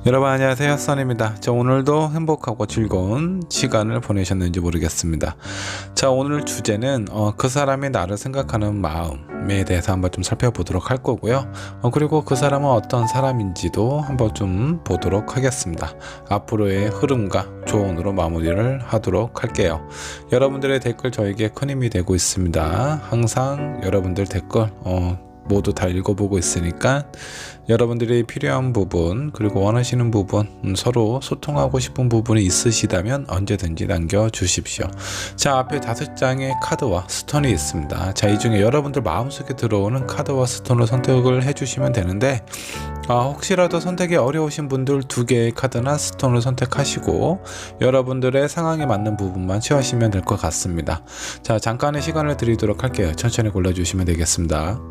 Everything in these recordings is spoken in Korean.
여러분 안녕하세요, 써니입니다. 자, 오늘도 행복하고 즐거운 시간을 보내셨는지 모르겠습니다. 자, 오늘 주제는 그 사람이 나를 생각하는 마음에 대해서 한번 좀 살펴보도록 할 거고요. 그리고 그 사람은 어떤 사람인지도 한번 좀 보도록 하겠습니다. 앞으로의 흐름과 조언으로 마무리를 하도록 할게요. 여러분들의 댓글 저에게 큰 힘이 되고 있습니다. 항상 여러분들 댓글 모두 다 읽어보고 있으니까 여러분들이 필요한 부분 그리고 원하시는 부분 서로 소통하고 싶은 부분이 있으시다면 언제든지 남겨주십시오. 자, 앞에 5장의 카드와 스톤이 있습니다. 자, 이 중에 여러분들 마음속에 들어오는 카드와 스톤을 선택을 해주시면 되는데 혹시라도 선택이 어려우신 분들 2개의 카드나 스톤을 선택하시고 여러분들의 상황에 맞는 부분만 취하시면 될 것 같습니다. 자, 잠깐의 시간을 드리도록 할게요. 천천히 골라주시면 되겠습니다.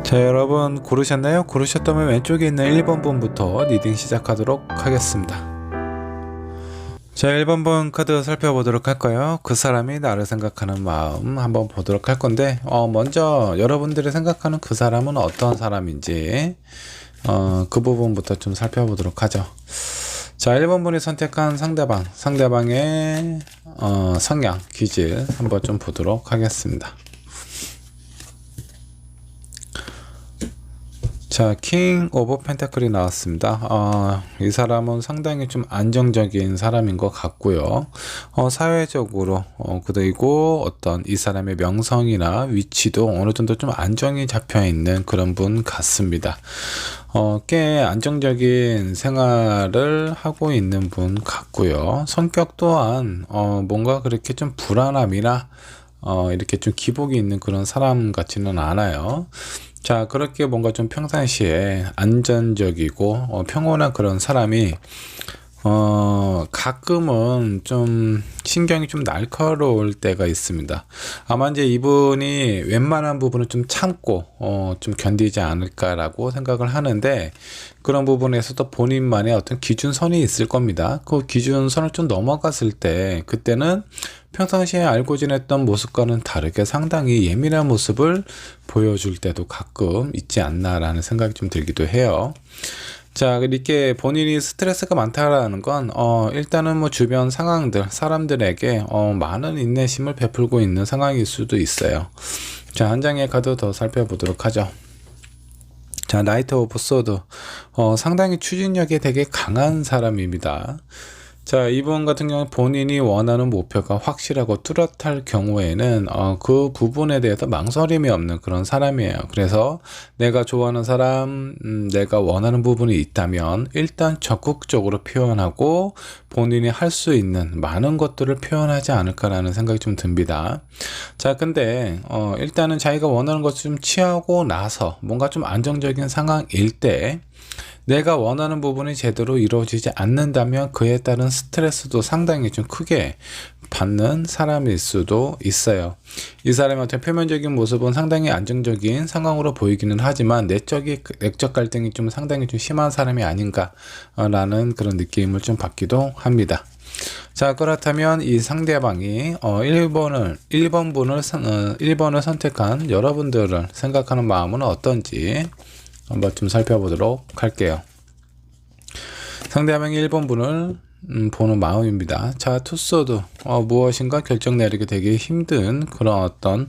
자, 여러분 고르셨나요? 고르셨다면 왼쪽에 있는 1번 분부터 리딩 시작하도록 하겠습니다. 자, 1번 분 카드 살펴보도록 할까요? 그 사람이 나를 생각하는 마음 한번 보도록 할 건데 먼저 여러분들이 생각하는 그 사람은 어떤 사람인지 그 부분부터 좀 살펴보도록 하죠. 자, 1번 분이 선택한 상대방의 성향, 기질 한번 좀 보도록 하겠습니다. 자, 킹 오브 펜타클이 나왔습니다. 이 사람은 상당히 좀 안정적인 사람인 것 같고요. 사회적으로 그리고 어떤 이 사람의 명성이나 위치도 어느 정도 좀 안정이 잡혀 있는 그런 분 같습니다. 꽤 안정적인 생활을 하고 있는 분 같고요. 성격 또한 뭔가 그렇게 좀 불안함이나 이렇게 좀 기복이 있는 그런 사람 같지는 않아요. 자, 그렇게 뭔가 좀 평상시에 안전적이고 평온한 그런 사람이 가끔은 좀 신경이 좀 날카로울 때가 있습니다. 아마 이제 이분이 웬만한 부분을 좀 참고 좀 견디지 않을까라고 생각을 하는데, 그런 부분에서도 본인만의 어떤 기준선이 있을 겁니다. 그 기준선을 좀 넘어갔을 때 그때는 평상시에 알고 지냈던 모습과는 다르게 상당히 예민한 모습을 보여줄 때도 가끔 있지 않나라는 생각이 좀 들기도 해요. 자, 이렇게 본인이 스트레스가 많다라는 건 일단은 뭐 주변 상황들, 사람들에게 많은 인내심을 베풀고 있는 상황일 수도 있어요. 자, 한 장의 카드 더 살펴보도록 하죠. 자, 나이트 오브 소드. 상당히 추진력이 되게 강한 사람입니다. 자, 이분 같은 경우는 본인이 원하는 목표가 확실하고 뚜렷할 경우에는 그 부분에 대해서 망설임이 없는 그런 사람이에요. 그래서 내가 좋아하는 사람, 내가 원하는 부분이 있다면 일단 적극적으로 표현하고 본인이 할 수 있는 많은 것들을 표현하지 않을까라는 생각이 좀 듭니다. 자, 근데 일단은 자기가 원하는 것을 좀 취하고 나서 뭔가 좀 안정적인 상황일 때 내가 원하는 부분이 제대로 이루어지지 않는다면 그에 따른 스트레스도 상당히 좀 크게 받는 사람일 수도 있어요. 이 사람의 어떤 표면적인 모습은 상당히 안정적인 상황으로 보이기는 하지만 내적 갈등이 좀 상당히 좀 심한 사람이 아닌가라는 그런 느낌을 좀 받기도 합니다. 자, 그렇다면 이 상대방이 1번을 선택한 여러분들을 생각하는 마음은 어떤지 한번 좀 살펴보도록 할게요. 상대방이 1번 분을 보는 마음입니다. 자, 투소드. 무엇인가 결정 내리기 되게 힘든 그런 어떤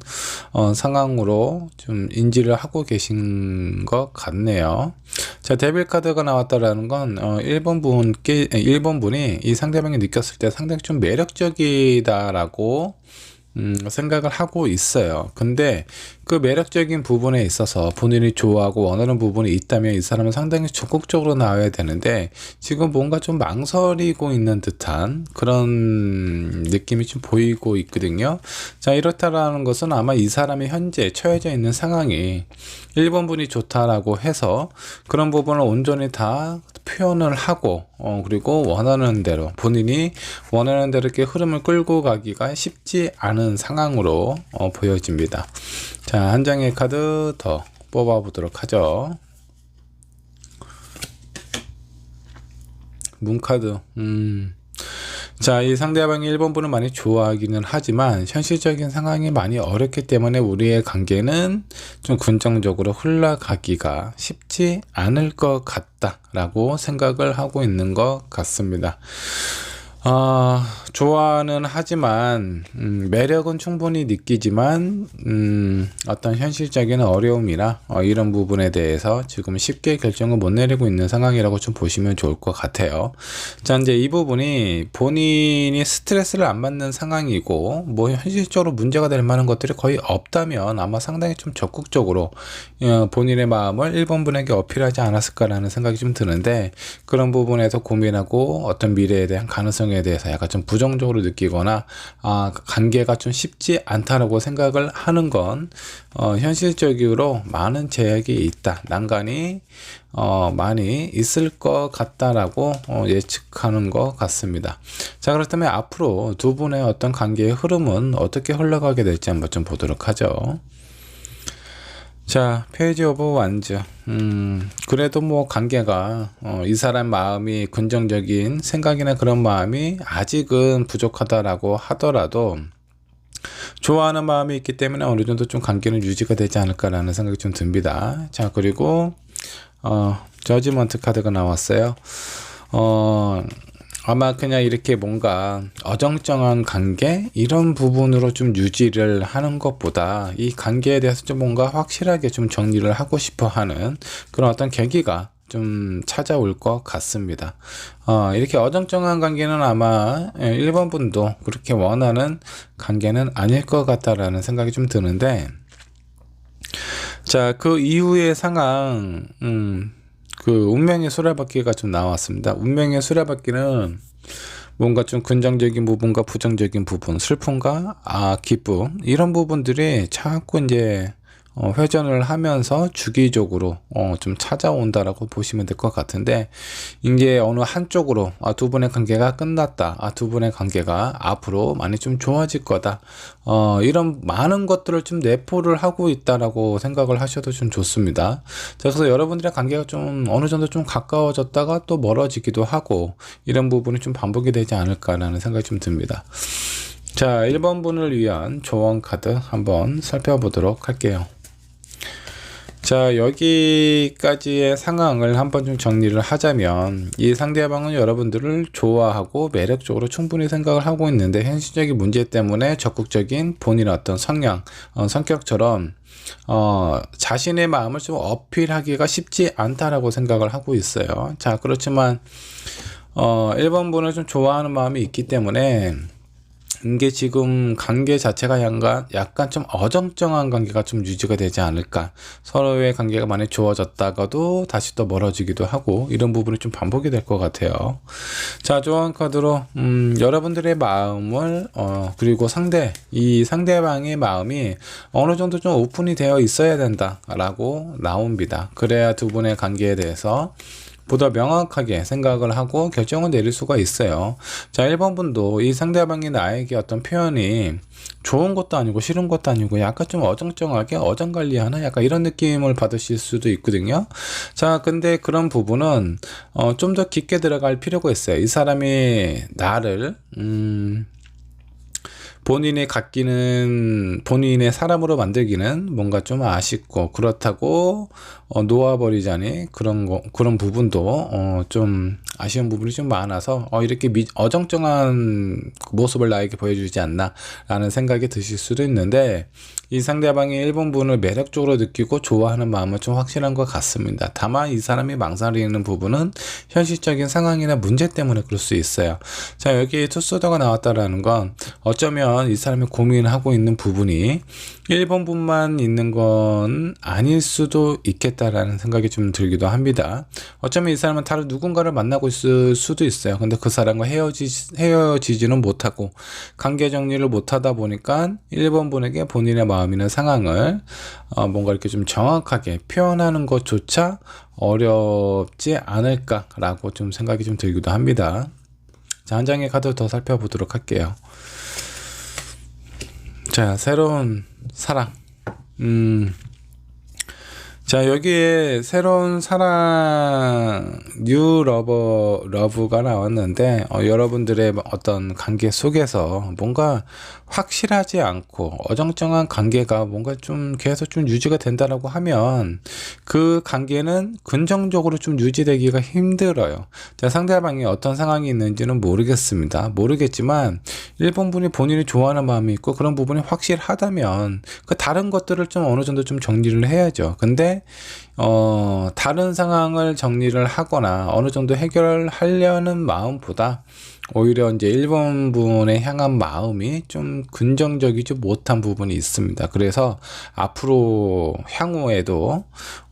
상황으로 좀 인지를 하고 계신 것 같네요. 자, 데빌 카드가 나왔다라는 건 1번 분이 이 상대방이 느꼈을 때 상당히 좀 매력적이다라고 생각을 하고 있어요. 근데 그 매력적인 부분에 있어서 본인이 좋아하고 원하는 부분이 있다면 이 사람은 상당히 적극적으로 나와야 되는데 지금 뭔가 좀 망설이고 있는 듯한 그런 느낌이 좀 보이고 있거든요. 자, 이렇다라는 것은 아마 이 사람이 현재 처해져 있는 상황이 1번 분이 좋다라고 해서 그런 부분을 온전히 다 표현을 하고 그리고 원하는 대로 본인이 원하는 대로 이렇게 흐름을 끌고 가기가 쉽지 않은 상황으로 보여집니다. 자, 한 장의 카드 더 뽑아 보도록 하죠. 문카드. 자, 이 상대방이 1번 분을 많이 좋아하기는 하지만 현실적인 상황이 많이 어렵기 때문에 우리의 관계는 좀 긍정적으로 흘러가기가 쉽지 않을 것 같다라고 생각을 하고 있는 것 같습니다. 좋아는 하지만 매력은 충분히 느끼지만 어떤 현실적인 어려움이나 이런 부분에 대해서 지금 쉽게 결정을 못 내리고 있는 상황이라고 좀 보시면 좋을 것 같아요. 자, 이제 이 부분이 본인이 스트레스를 안 받는 상황이고 뭐 현실적으로 문제가 될 만한 것들이 거의 없다면 아마 상당히 좀 적극적으로 본인의 마음을 1번 분에게 어필하지 않았을까라는 생각이 좀 드는데 그런 부분에서 고민하고 어떤 미래에 대한 가능성에 대해서 약간 좀 부정적으로 느끼거나 관계가 좀 쉽지 않다라고 생각을 하는 건 현실적으로 많은 제약이 있다, 난관이 많이 있을 것 같다라고 예측하는 것 같습니다. 자, 그렇다면 앞으로 두 분의 어떤 관계의 흐름은 어떻게 흘러가게 될지 한번 좀 보도록 하죠. 자, 페이지 오브 완즈. 그래도 뭐 관계가 이 사람 마음이 긍정적인 생각이나 그런 마음이 아직은 부족하다라고 하더라도 좋아하는 마음이 있기 때문에 어느 정도 좀 관계는 유지가 되지 않을까라는 생각이 좀 듭니다. 자, 그리고 저지먼트 카드가 나왔어요. 아마 그냥 이렇게 뭔가 어정쩡한 관계 이런 부분으로 좀 유지를 하는 것보다 이 관계에 대해서 좀 뭔가 확실하게 좀 정리를 하고 싶어 하는 그런 어떤 계기가 좀 찾아올 것 같습니다. 이렇게 어정쩡한 관계는 아마 1번 분도 그렇게 원하는 관계는 아닐 것 같다라는 생각이 좀 드는데, 자, 그 이후의 상황, 그 운명의 수레바퀴가 좀 나왔습니다. 운명의 수레바퀴는 뭔가 좀 긍정적인 부분과 부정적인 부분, 슬픔과 기쁨 이런 부분들이 자꾸 이제 회전을 하면서 주기적으로 좀 찾아온다라고 보시면 될 것 같은데, 이제 어느 한쪽으로 두 분의 관계가 끝났다, 두 분의 관계가 앞으로 많이 좀 좋아질 거다, 이런 많은 것들을 좀 내포를 하고 있다라고 생각을 하셔도 좀 좋습니다. 자, 그래서 여러분들의 관계가 좀 어느 정도 좀 가까워졌다가 또 멀어지기도 하고 이런 부분이 좀 반복이 되지 않을까라는 생각이 좀 듭니다. 자, 1번 분을 위한 조언 카드 한번 살펴보도록 할게요. 자, 여기까지의 상황을 한번 좀 정리를 하자면 이 상대방은 여러분들을 좋아하고 매력적으로 충분히 생각을 하고 있는데 현실적인 문제 때문에 적극적인 본인의 어떤 성향, 성격처럼 자신의 마음을 좀 어필하기가 쉽지 않다라고 생각을 하고 있어요. 자, 그렇지만 1번 분을 좀 좋아하는 마음이 있기 때문에 이게 지금 관계 자체가 약간 좀 어정쩡한 관계가 좀 유지가 되지 않을까, 서로의 관계가 많이 좋아졌다가도 다시 또 멀어지기도 하고 이런 부분이 좀 반복이 될 것 같아요. 자, 조언 카드로 여러분들의 마음을 그리고 이 상대방의 마음이 어느 정도 좀 오픈이 되어 있어야 된다라고 나옵니다. 그래야 두 분의 관계에 대해서 보다 명확하게 생각을 하고 결정을 내릴 수가 있어요. 자, 1번 분도 이 상대방이 나에게 어떤 표현이 좋은 것도 아니고 싫은 것도 아니고 약간 좀 어정쩡하게 어정관리하나 약간 이런 느낌을 받으실 수도 있거든요. 자, 근데 그런 부분은 좀 더 깊게 들어갈 필요가 있어요. 이 사람이 나를 본인의 사람으로 만들기는 뭔가 좀 아쉽고, 그렇다고 놓아버리자니 그런 부분도 좀 아쉬운 부분이 좀 많아서 이렇게 어정쩡한 모습을 나에게 보여주지 않나 라는 생각이 드실 수도 있는데, 이 상대방이 1번분을 매력적으로 느끼고 좋아하는 마음은 좀 확실한 것 같습니다. 다만 이 사람이 망설이는 부분은 현실적인 상황이나 문제 때문에 그럴 수 있어요. 자, 여기 투소더가 나왔다라는 건 어쩌면 이 사람이 고민하고 있는 부분이 1번분만 있는 건 아닐 수도 있겠다라는 생각이 좀 들기도 합니다. 어쩌면 이 사람은 다른 누군가를 만나고 있을 수도 있어요. 근데 그 사람과 헤어지지는 못하고 관계 정리를 못하다 보니까 1번분에게 본인의 마음 있는 상황을 뭔가 이렇게 좀 정확하게 표현하는 것조차 어렵지 않을까라고 좀 생각이 좀 들기도 합니다. 자, 한 장의 카드 더 살펴보도록 할게요. 자, 새로운 사랑. 자, 여기에 새로운 사랑, 뉴 러브가 나왔는데, 여러분들의 어떤 관계 속에서 뭔가 확실하지 않고 어정쩡한 관계가 뭔가 좀 계속 좀 유지가 된다라고 하면 그 관계는 긍정적으로 좀 유지되기가 힘들어요. 자, 상대방이 어떤 상황이 있는지는 모르겠지만, 1번분이 본인이 좋아하는 마음이 있고 그런 부분이 확실하다면 그 다른 것들을 좀 어느 정도 좀 정리를 해야죠. 근데 다른 상황을 정리를 하거나 어느 정도 해결하려는 마음보다 오히려 이제 1번분에 향한 마음이 좀 긍정적이지 못한 부분이 있습니다. 그래서 앞으로 향후에도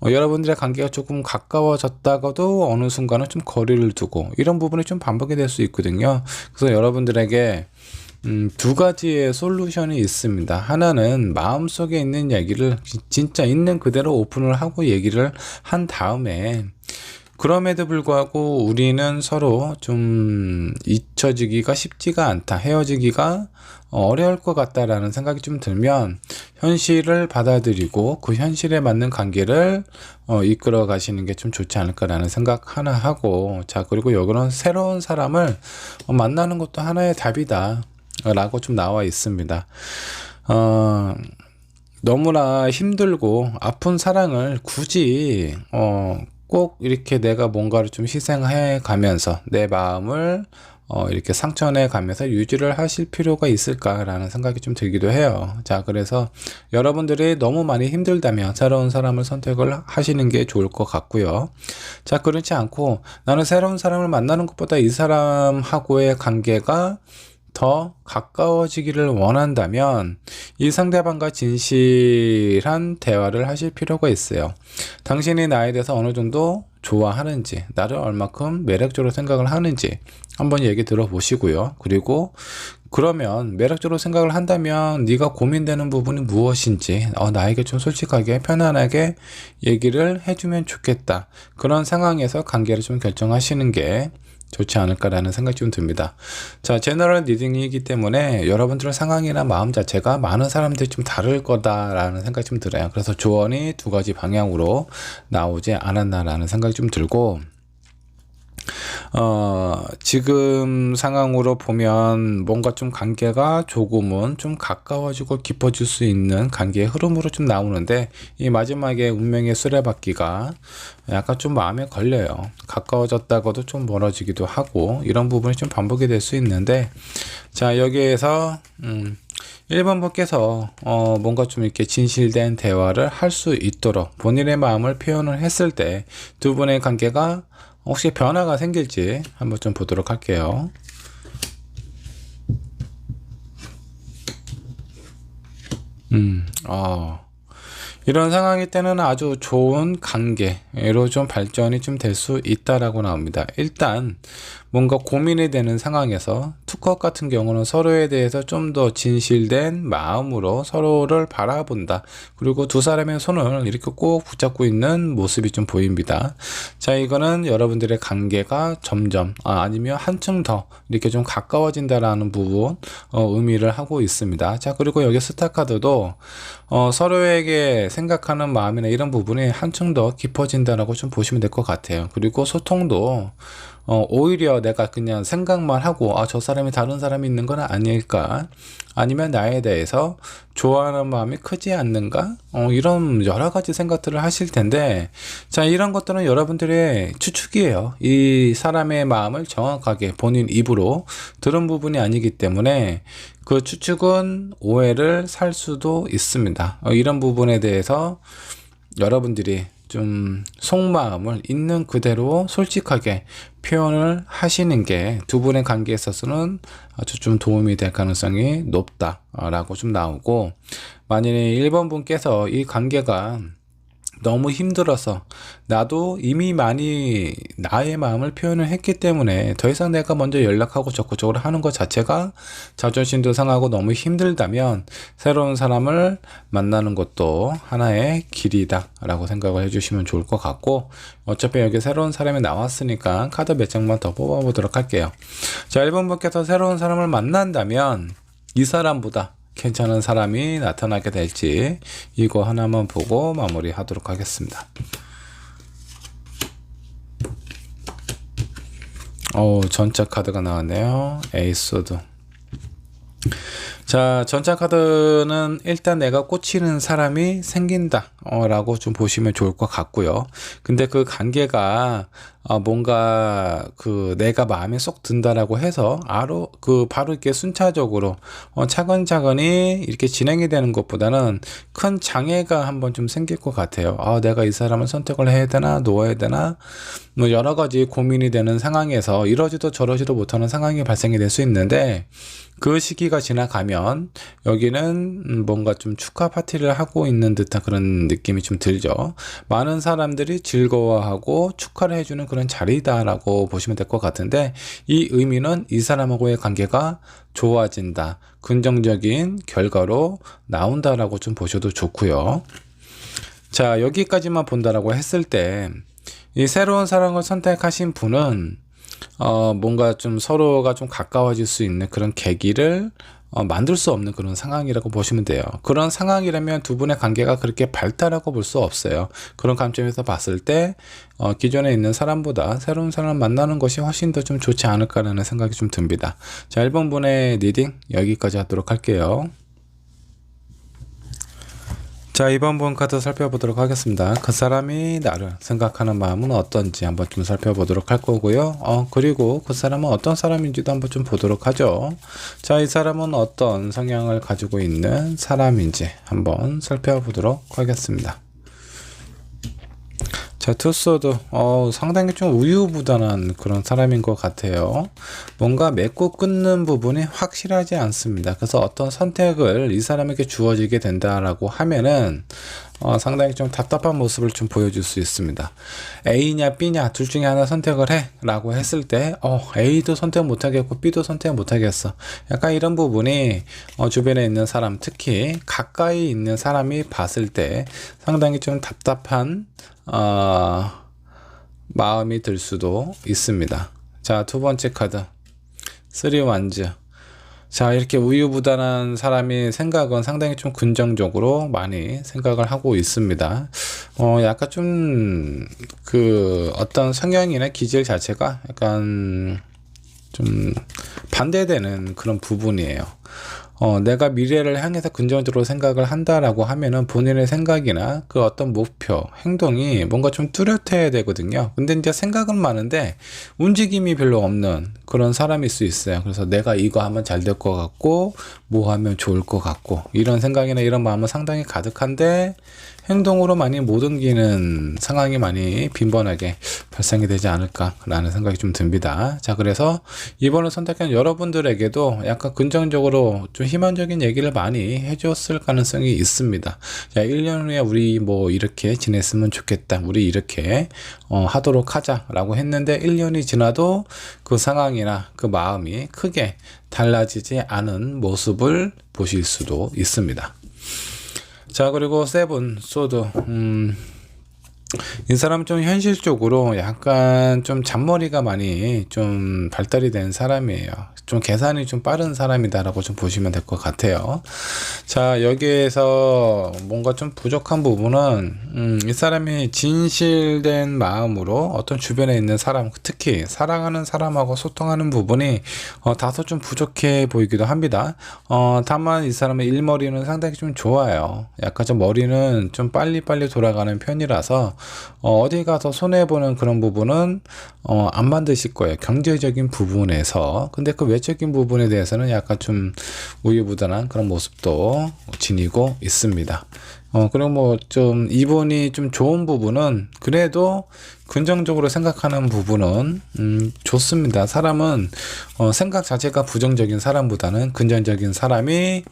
여러분들의 관계가 조금 가까워졌다가도 어느 순간은 좀 거리를 두고 이런 부분이 좀 반복이 될 수 있거든요. 그래서 여러분들에게 두 가지의 솔루션이 있습니다. 하나는 마음속에 있는 얘기를 진짜 있는 그대로 오픈을 하고 얘기를 한 다음에 그럼에도 불구하고 우리는 서로 좀 잊혀지기가 쉽지가 않다. 헤어지기가 어려울 것 같다라는 생각이 좀 들면 현실을 받아들이고 그 현실에 맞는 관계를 이끌어 가시는 게 좀 좋지 않을까라는 생각 하나 하고, 자, 그리고 여기는 새로운 사람을 만나는 것도 하나의 답이다 라고 좀 나와 있습니다. 너무나 힘들고 아픈 사랑을 굳이 꼭 이렇게 내가 뭔가를 좀 희생해 가면서 내 마음을 이렇게 상처내 가면서 유지를 하실 필요가 있을까라는 생각이 좀 들기도 해요. 자, 그래서 여러분들이 너무 많이 힘들다면 새로운 사람을 선택을 하시는 게 좋을 것 같고요. 자, 그렇지 않고 나는 새로운 사람을 만나는 것보다 이 사람하고의 관계가 더 가까워지기를 원한다면 이 상대방과 진실한 대화를 하실 필요가 있어요. 당신이 나에 대해서 어느 정도 좋아하는지, 나를 얼마큼 매력적으로 생각을 하는지 한번 얘기 들어보시고요. 그리고 그러면 매력적으로 생각을 한다면 네가 고민되는 부분이 무엇인지 나에게 좀 솔직하게 편안하게 얘기를 해주면 좋겠다. 그런 상황에서 관계를 좀 결정하시는 게 좋지 않을까라는 생각이 좀 듭니다. 자, 제너럴 리딩이기 때문에 여러분들의 상황이나 마음 자체가 많은 사람들이 좀 다를 거다라는 생각이 좀 들어요. 그래서 조언이 두 가지 방향으로 나오지 않았나라는 생각이 좀 들고, 지금 상황으로 보면 뭔가 좀 관계가 조금은 좀 가까워지고 깊어질 수 있는 관계의 흐름으로 좀 나오는데, 이 마지막에 운명의 수레바퀴가 약간 좀 마음에 걸려요. 가까워졌다가도 좀 멀어지기도 하고 이런 부분이 좀 반복이 될 수 있는데, 자, 여기에서 1번 분께서 뭔가 좀 이렇게 진실된 대화를 할 수 있도록 본인의 마음을 표현을 했을 때 두 분의 관계가 혹시 변화가 생길지 한번 좀 보도록 할게요. 이런 상황일 때는 아주 좋은 관계로 좀 발전이 좀 될 수 있다라고 나옵니다. 일단 뭔가 고민이 되는 상황에서 투컷 같은 경우는 서로에 대해서 좀 더 진실된 마음으로 서로를 바라본다. 그리고 두 사람의 손을 이렇게 꼭 붙잡고 있는 모습이 좀 보입니다. 자, 이거는 여러분들의 관계가 점점 아니면 한층 더 이렇게 좀 가까워진다라는 부분 의미를 하고 있습니다. 자, 그리고 여기 스타 카드도 서로에게 생각하는 마음이나 이런 부분이 한층 더 깊어진다라고 좀 보시면 될 것 같아요. 그리고 소통도 오히려 내가 그냥 생각만 하고 저 사람이 다른 사람이 있는 건 아닐까, 아니면 나에 대해서 좋아하는 마음이 크지 않는가, 이런 여러 가지 생각들을 하실 텐데, 자, 이런 것들은 여러분들의 추측이에요. 이 사람의 마음을 정확하게 본인 입으로 들은 부분이 아니기 때문에 그 추측은 오해를 살 수도 있습니다. 이런 부분에 대해서 여러분들이 좀 속마음을 있는 그대로 솔직하게 표현을 하시는 게 두 분의 관계에 있어서는 아주 좀 도움이 될 가능성이 높다라고 좀 나오고, 만약에 1번 분께서 이 관계가 너무 힘들어서 나도 이미 많이 나의 마음을 표현을 했기 때문에 더 이상 내가 먼저 연락하고 적극적으로 하는 것 자체가 자존심도 상하고 너무 힘들다면 새로운 사람을 만나는 것도 하나의 길이다 라고 생각을 해주시면 좋을 것 같고, 어차피 여기 새로운 사람이 나왔으니까 카드 몇 장만 더 뽑아보도록 할게요. 자, 1번 분께서 새로운 사람을 만난다면 이 사람보다 괜찮은 사람이 나타나게 될지 이거 하나만 보고 마무리 하도록 하겠습니다. 전차 카드가 나왔네요. 에이스 소드. 자, 전차 카드는 일단 내가 꽂히는 사람이 생긴다 라고 좀 보시면 좋을 것 같고요. 근데 그 관계가 뭔가 내가 마음에 쏙 든다라고 해서 바로 이렇게 순차적으로 차근차근히 이렇게 진행이 되는 것보다는 큰 장애가 한번 좀 생길 것 같아요. 내가 이 사람을 선택을 해야 되나 놓아야 되나, 뭐 여러 가지 고민이 되는 상황에서 이러지도 저러지도 못하는 상황이 발생이 될 수 있는데, 그 시기가 지나가면 여기는 뭔가 좀 축하 파티를 하고 있는 듯한 그런 느낌이 좀 들죠. 많은 사람들이 즐거워하고 축하를 해주는 그런 자리다라고 보시면 될 것 같은데, 이 의미는 이 사람하고의 관계가 좋아진다, 긍정적인 결과로 나온다라고 좀 보셔도 좋고요. 자, 여기까지만 본다라고 했을 때 이 새로운 사랑을 선택하신 분은 뭔가 좀 서로가 좀 가까워질 수 있는 그런 계기를 만들 수 없는 그런 상황이라고 보시면 돼요. 그런 상황이라면 두 분의 관계가 그렇게 밝다라고 볼 수 없어요. 그런 관점에서 봤을 때 기존에 있는 사람보다 새로운 사람 만나는 것이 훨씬 더 좀 좋지 않을까라는 생각이 좀 듭니다. 자, 1번 분의 리딩 여기까지 하도록 할게요. 자, 2번 분 카드 살펴보도록 하겠습니다. 그 사람이 나를 생각하는 마음은 어떤지 한번 좀 살펴보도록 할 거고요. 그리고 그 사람은 어떤 사람인지도 한번 좀 보도록 하죠. 자, 이 사람은 어떤 성향을 가지고 있는 사람인지 한번 살펴보도록 하겠습니다. 자, 투소드 상당히 좀 우유부단한 그런 사람인 것 같아요. 뭔가 맺고 끊는 부분이 확실하지 않습니다. 그래서 어떤 선택을 이 사람에게 주어지게 된다라고 하면은 상당히 좀 답답한 모습을 좀 보여줄 수 있습니다. A냐 B냐 둘 중에 하나 선택을 해 라고 했을 때 A도 선택 못하겠고 B도 선택 못하겠어, 약간 이런 부분이 주변에 있는 사람, 특히 가까이 있는 사람이 봤을 때 상당히 좀 답답한 마음이 들 수도 있습니다. 자, 두 번째 카드 3 완즈. 자, 이렇게 우유부단한 사람이 생각은 상당히 좀 긍정적으로 많이 생각을 하고 있습니다. 약간 좀 어떤 성향이나 기질 자체가 약간 좀 반대되는 그런 부분이에요. 내가 미래를 향해서 긍정적으로 생각을 한다라고 하면은 본인의 생각이나 그 어떤 목표, 행동이 뭔가 좀 뚜렷해야 되거든요. 근데 이제 생각은 많은데 움직임이 별로 없는 그런 사람일 수 있어요. 그래서 내가 이거 하면 잘 될 것 같고 뭐 하면 좋을 것 같고 이런 생각이나 이런 마음은 상당히 가득한데 행동으로 많이 못 옮기는 상황이 많이 빈번하게 발생이 되지 않을까라는 생각이 좀 듭니다. 자, 그래서 이번을 선택한 여러분들에게도 약간 긍정적으로 좀 희망적인 얘기를 많이 해줬을 가능성이 있습니다. 자, 1년 후에 우리 뭐 이렇게 지냈으면 좋겠다, 우리 이렇게 하도록 하자라고 했는데 1년이 지나도 그 상황이나 그 마음이 크게 달라지지 않은 모습을 보실 수도 있습니다. 자, 그리고 세븐 소드. 이 사람은 좀 현실적으로 약간 좀 잔머리가 많이 좀 발달이 된 사람이에요. 좀 계산이 좀 빠른 사람이다라고 좀 보시면 될 것 같아요. 자, 여기에서 뭔가 좀 부족한 부분은 이 사람이 진실된 마음으로 어떤 주변에 있는 사람, 특히 사랑하는 사람하고 소통하는 부분이 다소 좀 부족해 보이기도 합니다. 다만 이 사람의 일머리는 상당히 좀 좋아요. 약간 좀 머리는 좀 빨리빨리 돌아가는 편이라서 어디 가서 손해보는 그런 부분은 안 만드실 거예요. 경제적인 부분에서. 근데 그 외적인 부분에 대해서는 약간 좀 우유부단한 그런 모습도 지니고 있습니다. 그리고 뭐 좀 이분이 좀 좋은 부분은 그래도 긍정적으로 생각하는 부분은 좋습니다. 사람은 생각 자체가 부정적인 사람보다는 긍정적인 사람이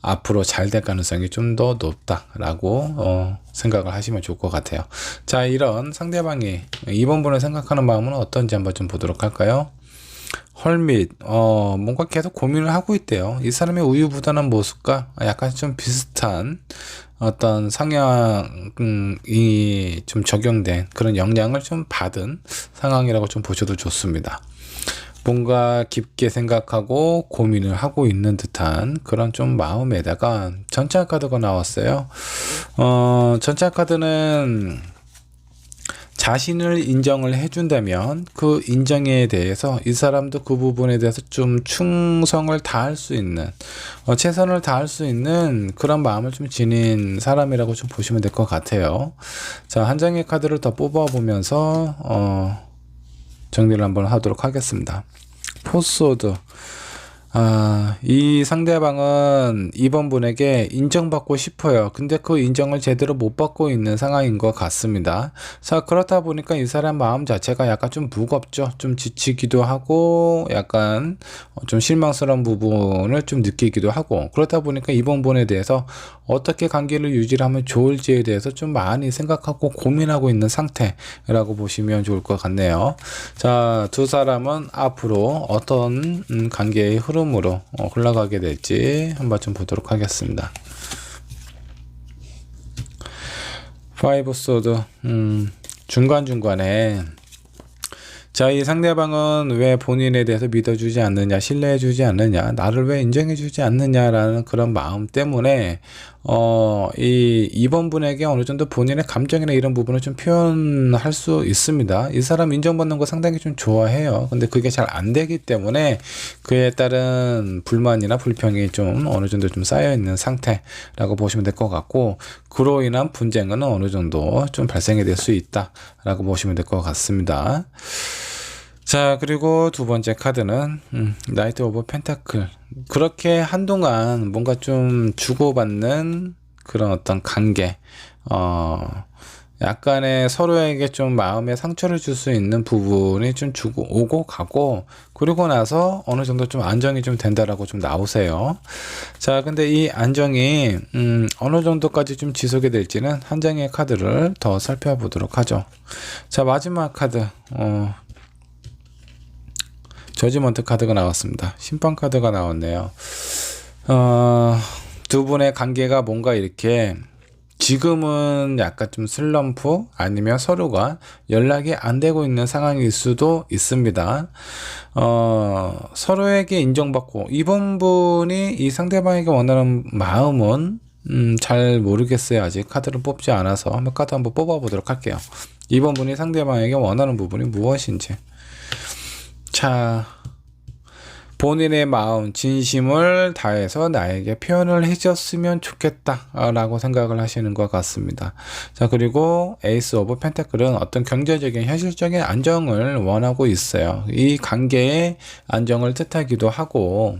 앞으로 잘 될 가능성이 좀 더 높다라고 생각을 하시면 좋을 것 같아요. 자, 이런 상대방이 이번 분을 생각하는 마음은 어떤지 한번 좀 보도록 할까요? 헐밋, 뭔가 계속 고민을 하고 있대요. 이 사람의 우유부단한 모습과 약간 좀 비슷한 어떤 성향이 좀 적용된 그런 영향을 좀 받은 상황이라고 좀 보셔도 좋습니다. 뭔가 깊게 생각하고 고민을 하고 있는 듯한 그런 좀 마음에다가 전차 카드가 나왔어요. 전차 카드는 자신을 인정을 해준다면 그 인정에 대해서 이 사람도 그 부분에 대해서 좀 충성을 다할 수 있는 최선을 다할 수 있는 그런 마음을 좀 지닌 사람이라고 좀 보시면 될 것 같아요. 자, 한 장의 카드를 더 뽑아 보면서 정리를 한번 하도록 하겠습니다. 포스워드. 이 상대방은 이번 분에게 인정받고 싶어요. 근데 그 인정을 제대로 못 받고 있는 상황인 것 같습니다. 자, 그렇다 보니까 이 사람 마음 자체가 약간 좀 무겁죠. 좀 지치기도 하고 약간 좀 실망스러운 부분을 좀 느끼기도 하고, 그렇다 보니까 이번 분에 대해서 어떻게 관계를 유지를 하면 좋을지에 대해서 좀 많이 생각하고 고민하고 있는 상태라고 보시면 좋을 것 같네요. 자, 두 사람은 앞으로 어떤 관계의 흐름으로 흘러가게 될지 한번 좀 보도록 하겠습니다. 파이브 소드. 중간중간에 자, 이 상대방은 왜 본인에 대해서 믿어주지 않느냐, 신뢰해주지 않느냐, 나를 왜 인정해주지 않느냐라는 그런 마음 때문에 이번 분에게 어느 정도 본인의 감정이나 이런 부분을 좀 표현할 수 있습니다. 이 사람 인정받는 거 상당히 좀 좋아해요. 근데 그게 잘 안 되기 때문에 그에 따른 불만이나 불평이 좀 어느 정도 좀 쌓여 있는 상태라고 보시면 될 것 같고, 그로 인한 분쟁은 어느 정도 좀 발생이 될 수 있다라고 보시면 될 것 같습니다. 자, 그리고 두 번째 카드는 나이트 오브 펜타클. 그렇게 한동안 뭔가 좀 주고받는 그런 어떤 관계, 약간의 서로에게 좀 마음에 상처를 줄 수 있는 부분이 좀 주고 오고 가고, 그리고 나서 어느 정도 좀 안정이 좀 된다라고 좀 나오세요. 자, 근데 이 안정이 어느 정도까지 좀 지속이 될지는 한 장의 카드를 더 살펴보도록 하죠. 자, 마지막 카드, 저지먼트 카드가 나왔습니다. 심판 카드가 나왔네요. 두 분의 관계가 뭔가 이렇게 지금은 약간 좀 슬럼프 아니면 서로가 연락이 안 되고 있는 상황일 수도 있습니다. 서로에게 인정받고, 이번 분이 이 상대방에게 원하는 마음은 잘 모르겠어요. 아직 카드를 뽑지 않아서 한번 카드 한번 뽑아 보도록 할게요. 이번 분이 상대방에게 원하는 부분이 무엇인지. 자, 본인의 마음, 진심을 다해서 나에게 표현을 해줬으면 좋겠다 라고 생각을 하시는 것 같습니다. 자, 그리고 에이스 오브 펜타클은 어떤 경제적인 현실적인 안정을 원하고 있어요. 이 관계의 안정을 뜻하기도 하고,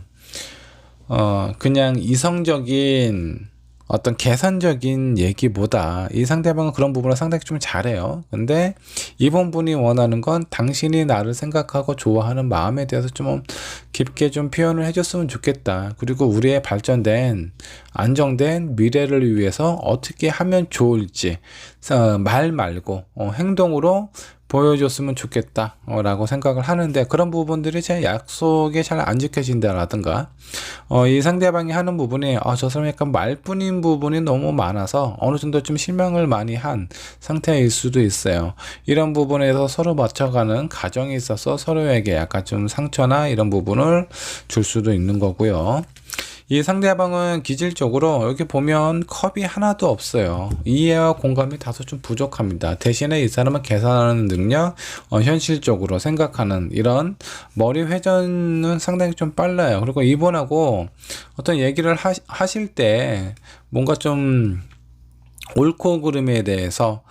그냥 이성적인 어떤 계산적인 얘기보다 이 상대방은 그런 부분을 상당히 좀 잘해요. 근데 이번 분이 원하는 건 당신이 나를 생각하고 좋아하는 마음에 대해서 좀 깊게 좀 표현을 해줬으면 좋겠다. 그리고 우리의 발전된 안정된 미래를 위해서 어떻게 하면 좋을지 말 말고 행동으로 보여줬으면 좋겠다 라고 생각을 하는데, 그런 부분들이 제 약속에 잘 안 지켜진다라든가 이 상대방이 하는 부분이 저 사람 약간 말뿐인 부분이 너무 많아서 어느 정도 좀 실망을 많이 한 상태일 수도 있어요. 이런 부분에서 서로 맞춰가는 과정이 있어서 서로에게 약간 좀 상처나 이런 부분을 줄 수도 있는 거고요. 이 상대방은 기질적으로 여기 보면 컵이 하나도 없어요. 이해와 공감이 다소 좀 부족합니다. 대신에 이 사람은 계산하는 능력, 현실적으로 생각하는 이런 머리 회전은 상당히 좀 빨라요. 그리고 이분하고 어떤 얘기를 하실 때 뭔가 좀 옳고 그름에 대해서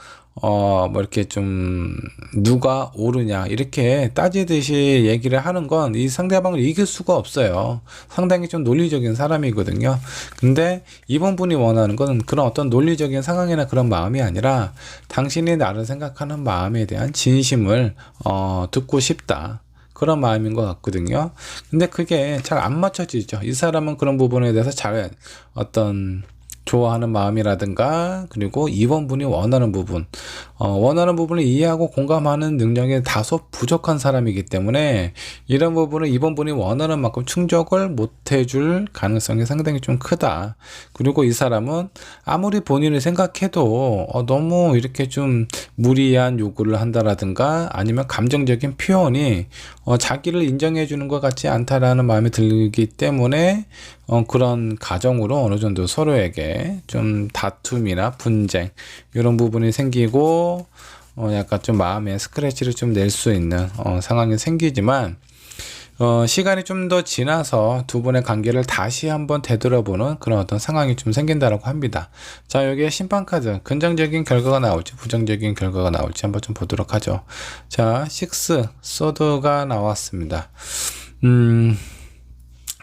뭐 이렇게 좀 누가 옳으냐 이렇게 따지듯이 얘기를 하는 건 이 상대방을 이길 수가 없어요. 상당히 좀 논리적인 사람이거든요. 근데 이번 분이 원하는 건 그런 어떤 논리적인 상황이나 그런 마음이 아니라 당신이 나를 생각하는 마음에 대한 진심을 듣고 싶다, 그런 마음인 것 같거든요. 근데 그게 잘 안 맞춰지죠. 이 사람은 그런 부분에 대해서 잘 어떤 좋아하는 마음이라든가, 그리고 이번 분이 원하는 부분을 이해하고 공감하는 능력이 다소 부족한 사람이기 때문에 이런 부분을 이번 분이 원하는 만큼 충족을 못 해줄 가능성이 상당히 좀 크다. 그리고 이 사람은 아무리 본인을 생각해도 너무 이렇게 좀 무리한 요구를 한다라든가, 아니면 감정적인 표현이 자기를 인정해 주는 것 같지 않다라는 마음이 들기 때문에 그런 가정으로 어느 정도 서로에게 좀 다툼이나 분쟁 이런 부분이 생기고 약간 좀 마음에 스크래치를 좀 낼 수 있는 상황이 생기지만, 시간이 좀 더 지나서 두 분의 관계를 다시 한번 되돌아보는 그런 어떤 상황이 좀 생긴다라고 합니다. 자, 여기에 심판카드, 긍정적인 결과가 나올지 부정적인 결과가 나올지 한번 좀 보도록 하죠. 자, 6 소드가 나왔습니다.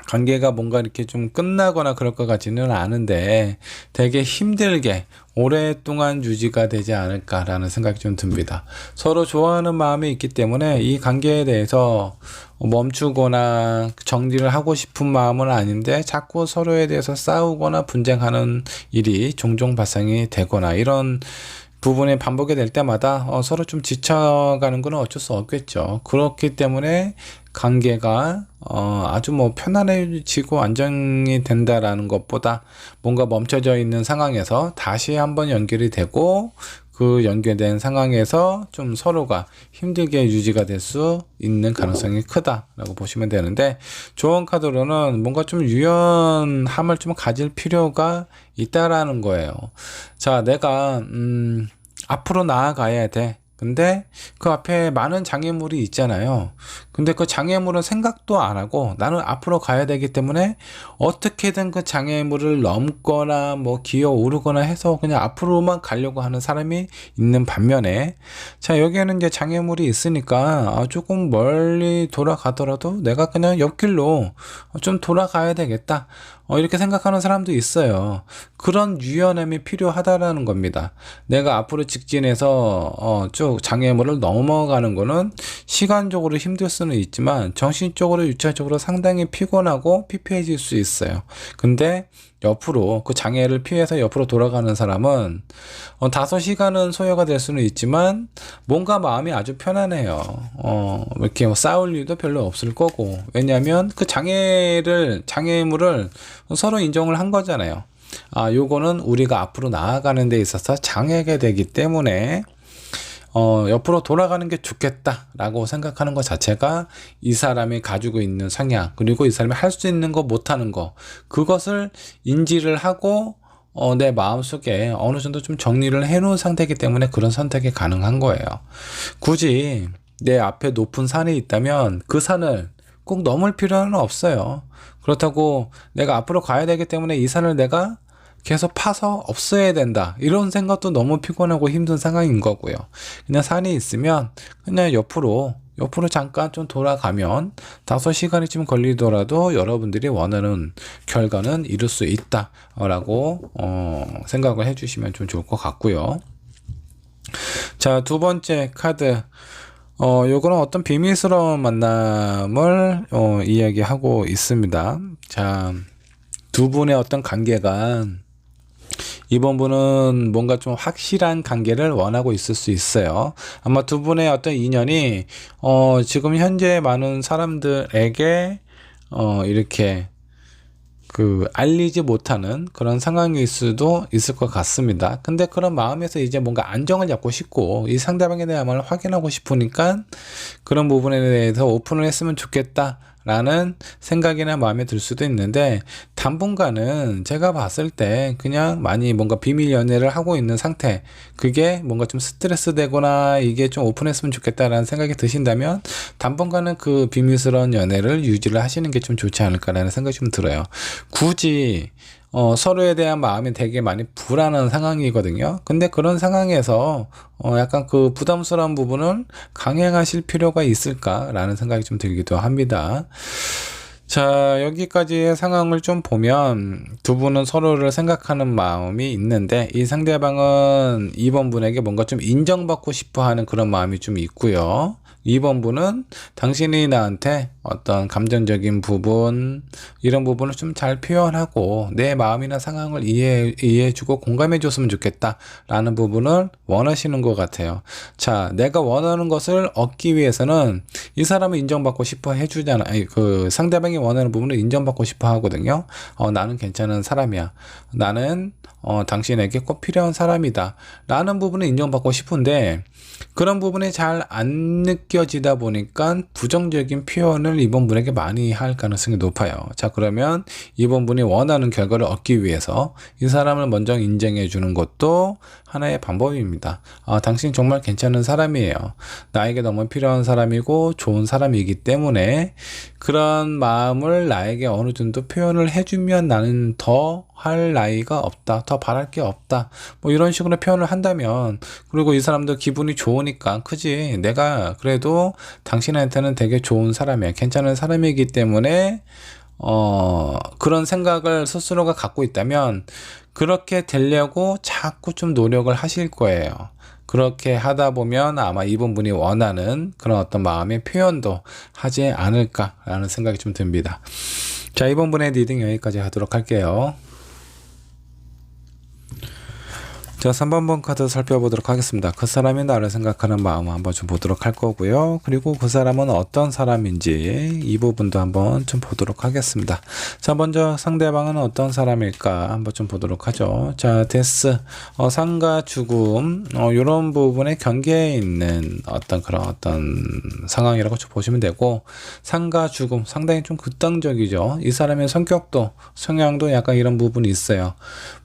관계가 뭔가 이렇게 좀 끝나거나 그럴 것 같지는 않은데 되게 힘들게 오랫동안 유지가 되지 않을까라는 생각이 좀 듭니다. 서로 좋아하는 마음이 있기 때문에 이 관계에 대해서 멈추거나 정리를 하고 싶은 마음은 아닌데 자꾸 서로에 대해서 싸우거나 분쟁하는 일이 종종 발생이 되거나, 이런 부분이 반복이 될 때마다 서로 좀 지쳐가는 건 어쩔 수 없겠죠. 그렇기 때문에 관계가 아주 뭐 편안해지고 안정이 된다라는 것보다 뭔가 멈춰져 있는 상황에서 다시 한번 연결이 되고, 그 연결된 상황에서 좀 서로가 힘들게 유지가 될 수 있는 가능성이 크다라고 보시면 되는데, 조언 카드로는 뭔가 좀 유연함을 좀 가질 필요가 있다라는 거예요. 자, 내가 앞으로 나아가야 돼. 근데 그 앞에 많은 장애물이 있잖아요. 근데 그 장애물은 생각도 안 하고 나는 앞으로 가야 되기 때문에 어떻게든 그 장애물을 넘거나 뭐 기어 오르거나 해서 그냥 앞으로만 가려고 하는 사람이 있는 반면에, 자, 여기에는 이제 장애물이 있으니까 조금 멀리 돌아가더라도 내가 그냥 옆길로 좀 돌아가야 되겠다, 이렇게 생각하는 사람도 있어요. 그런 유연함이 필요하다라는 겁니다. 내가 앞으로 직진해서 쭉 장애물을 넘어가는 거는 시간적으로 힘들 수는 있지만 정신적으로 유체적으로 상당히 피곤하고 피폐해질 수 있어요. 근데 옆으로 그 장애를 피해서 옆으로 돌아가는 사람은 다소 시간은 소요가 될 수는 있지만 뭔가 마음이 아주 편안해요. 이렇게 뭐 싸울 일도 별로 없을 거고, 왜냐하면 그 장애물을 서로 인정을 한 거잖아요. 요거는 우리가 앞으로 나아가는 데 있어서 장애가 되기 때문에 옆으로 돌아가는 게 좋겠다라고 생각하는 것 자체가 이 사람이 가지고 있는 성향, 그리고 이 사람이 할 수 있는 거 못하는 거, 그것을 인지를 하고 내 마음속에 어느 정도 좀 정리를 해놓은 상태이기 때문에 그런 선택이 가능한 거예요. 굳이 내 앞에 높은 산이 있다면 그 산을 꼭 넘을 필요는 없어요. 그렇다고 내가 앞으로 가야 되기 때문에 이 산을 내가 계속 파서 없애야 된다, 이런 생각도 너무 피곤하고 힘든 상황인 거고요. 그냥 산이 있으면 그냥 옆으로 잠깐 좀 돌아가면 다소 시간이 좀 걸리더라도 여러분들이 원하는 결과는 이룰 수 있다라고 생각을 해주시면 좀 좋을 것 같고요. 자, 두 번째 카드, 요거는 어떤 비밀스러운 만남을 이야기하고 있습니다. 자, 두 분의 어떤 관계가 이번 분은 뭔가 좀 확실한 관계를 원하고 있을 수 있어요. 아마 두 분의 어떤 인연이 지금 현재 많은 사람들에게 이렇게 알리지 못하는 그런 상황일 수도 있을 것 같습니다. 근데 그런 마음에서 이제 뭔가 안정을 잡고 싶고 이 상대방에 대한 마음을 확인하고 싶으니까 그런 부분에 대해서 오픈을 했으면 좋겠다 라는 생각이나 마음에 들 수도 있는데, 당분간은 제가 봤을 때 그냥 많이 뭔가 비밀 연애를 하고 있는 상태, 그게 뭔가 좀 스트레스 되거나 이게 좀 오픈했으면 좋겠다라는 생각이 드신다면 당분간은 그 비밀스러운 연애를 유지를 하시는 게 좀 좋지 않을까라는 생각이 좀 들어요. 굳이 서로에 대한 마음이 되게 많이 불안한 상황이거든요. 근데 그런 상황에서 약간 그 부담스러운 부분을 강행하실 필요가 있을까라는 생각이 좀 들기도 합니다. 자, 여기까지의 상황을 좀 보면 두 분은 서로를 생각하는 마음이 있는데, 이 상대방은 2번 분에게 뭔가 좀 인정받고 싶어 하는 그런 마음이 좀 있고요. 2번 분은 당신이 나한테 어떤 감정적인 부분, 이런 부분을 좀 잘 표현하고 내 마음이나 상황을 이해해주고 공감해줬으면 좋겠다 라는 부분을 원하시는 것 같아요. 자, 내가 원하는 것을 얻기 위해서는 이 사람을 인정받고 싶어 해주잖아. 그 상대방이 원하는 부분을 인정받고 싶어 하거든요. 나는 괜찮은 사람이야. 나는 당신에게 꼭 필요한 사람이다 라는 부분을 인정받고 싶은데, 그런 부분이 잘 안 느껴지다 보니까 부정적인 표현을 이번 분에게 많이 할 가능성이 높아요. 자, 그러면 이번 분이 원하는 결과를 얻기 위해서 이 사람을 먼저 인정해 주는 것도 하나의 방법입니다. 당신 정말 괜찮은 사람이에요. 나에게 너무 필요한 사람이고 좋은 사람이기 때문에 그런 마음을 나에게 어느 정도 표현을 해주면 나는 더 할 나이가 없다, 더 바랄 게 없다, 뭐 이런 식으로 표현을 한다면, 그리고 이 사람도 기분이 좋으니까, 그지, 내가 그래도 당신한테는 되게 좋은 사람이야, 괜찮은 사람이기 때문에 그런 생각을 스스로가 갖고 있다면 그렇게 되려고 자꾸 좀 노력을 하실 거예요. 그렇게 하다 보면 아마 이번 분이 원하는 그런 어떤 마음의 표현도 하지 않을까라는 생각이 좀 듭니다. 자, 이번 분의 리딩 여기까지 하도록 할게요. 자, 3번 카드 살펴보도록 하겠습니다. 그 사람이 나를 생각하는 마음 한번 좀 보도록 할 거고요. 그리고 그 사람은 어떤 사람인지 이 부분도 한번 좀 보도록 하겠습니다. 자, 먼저 상대방은 어떤 사람일까 한번 좀 보도록 하죠. 자, 데스, 상과 죽음, 이런 부분에 경계에 있는 그런 상황이라고 좀 보시면 되고, 상과 죽음, 상당히 좀 극단적이죠. 이 사람의 성격도, 성향도 약간 이런 부분이 있어요.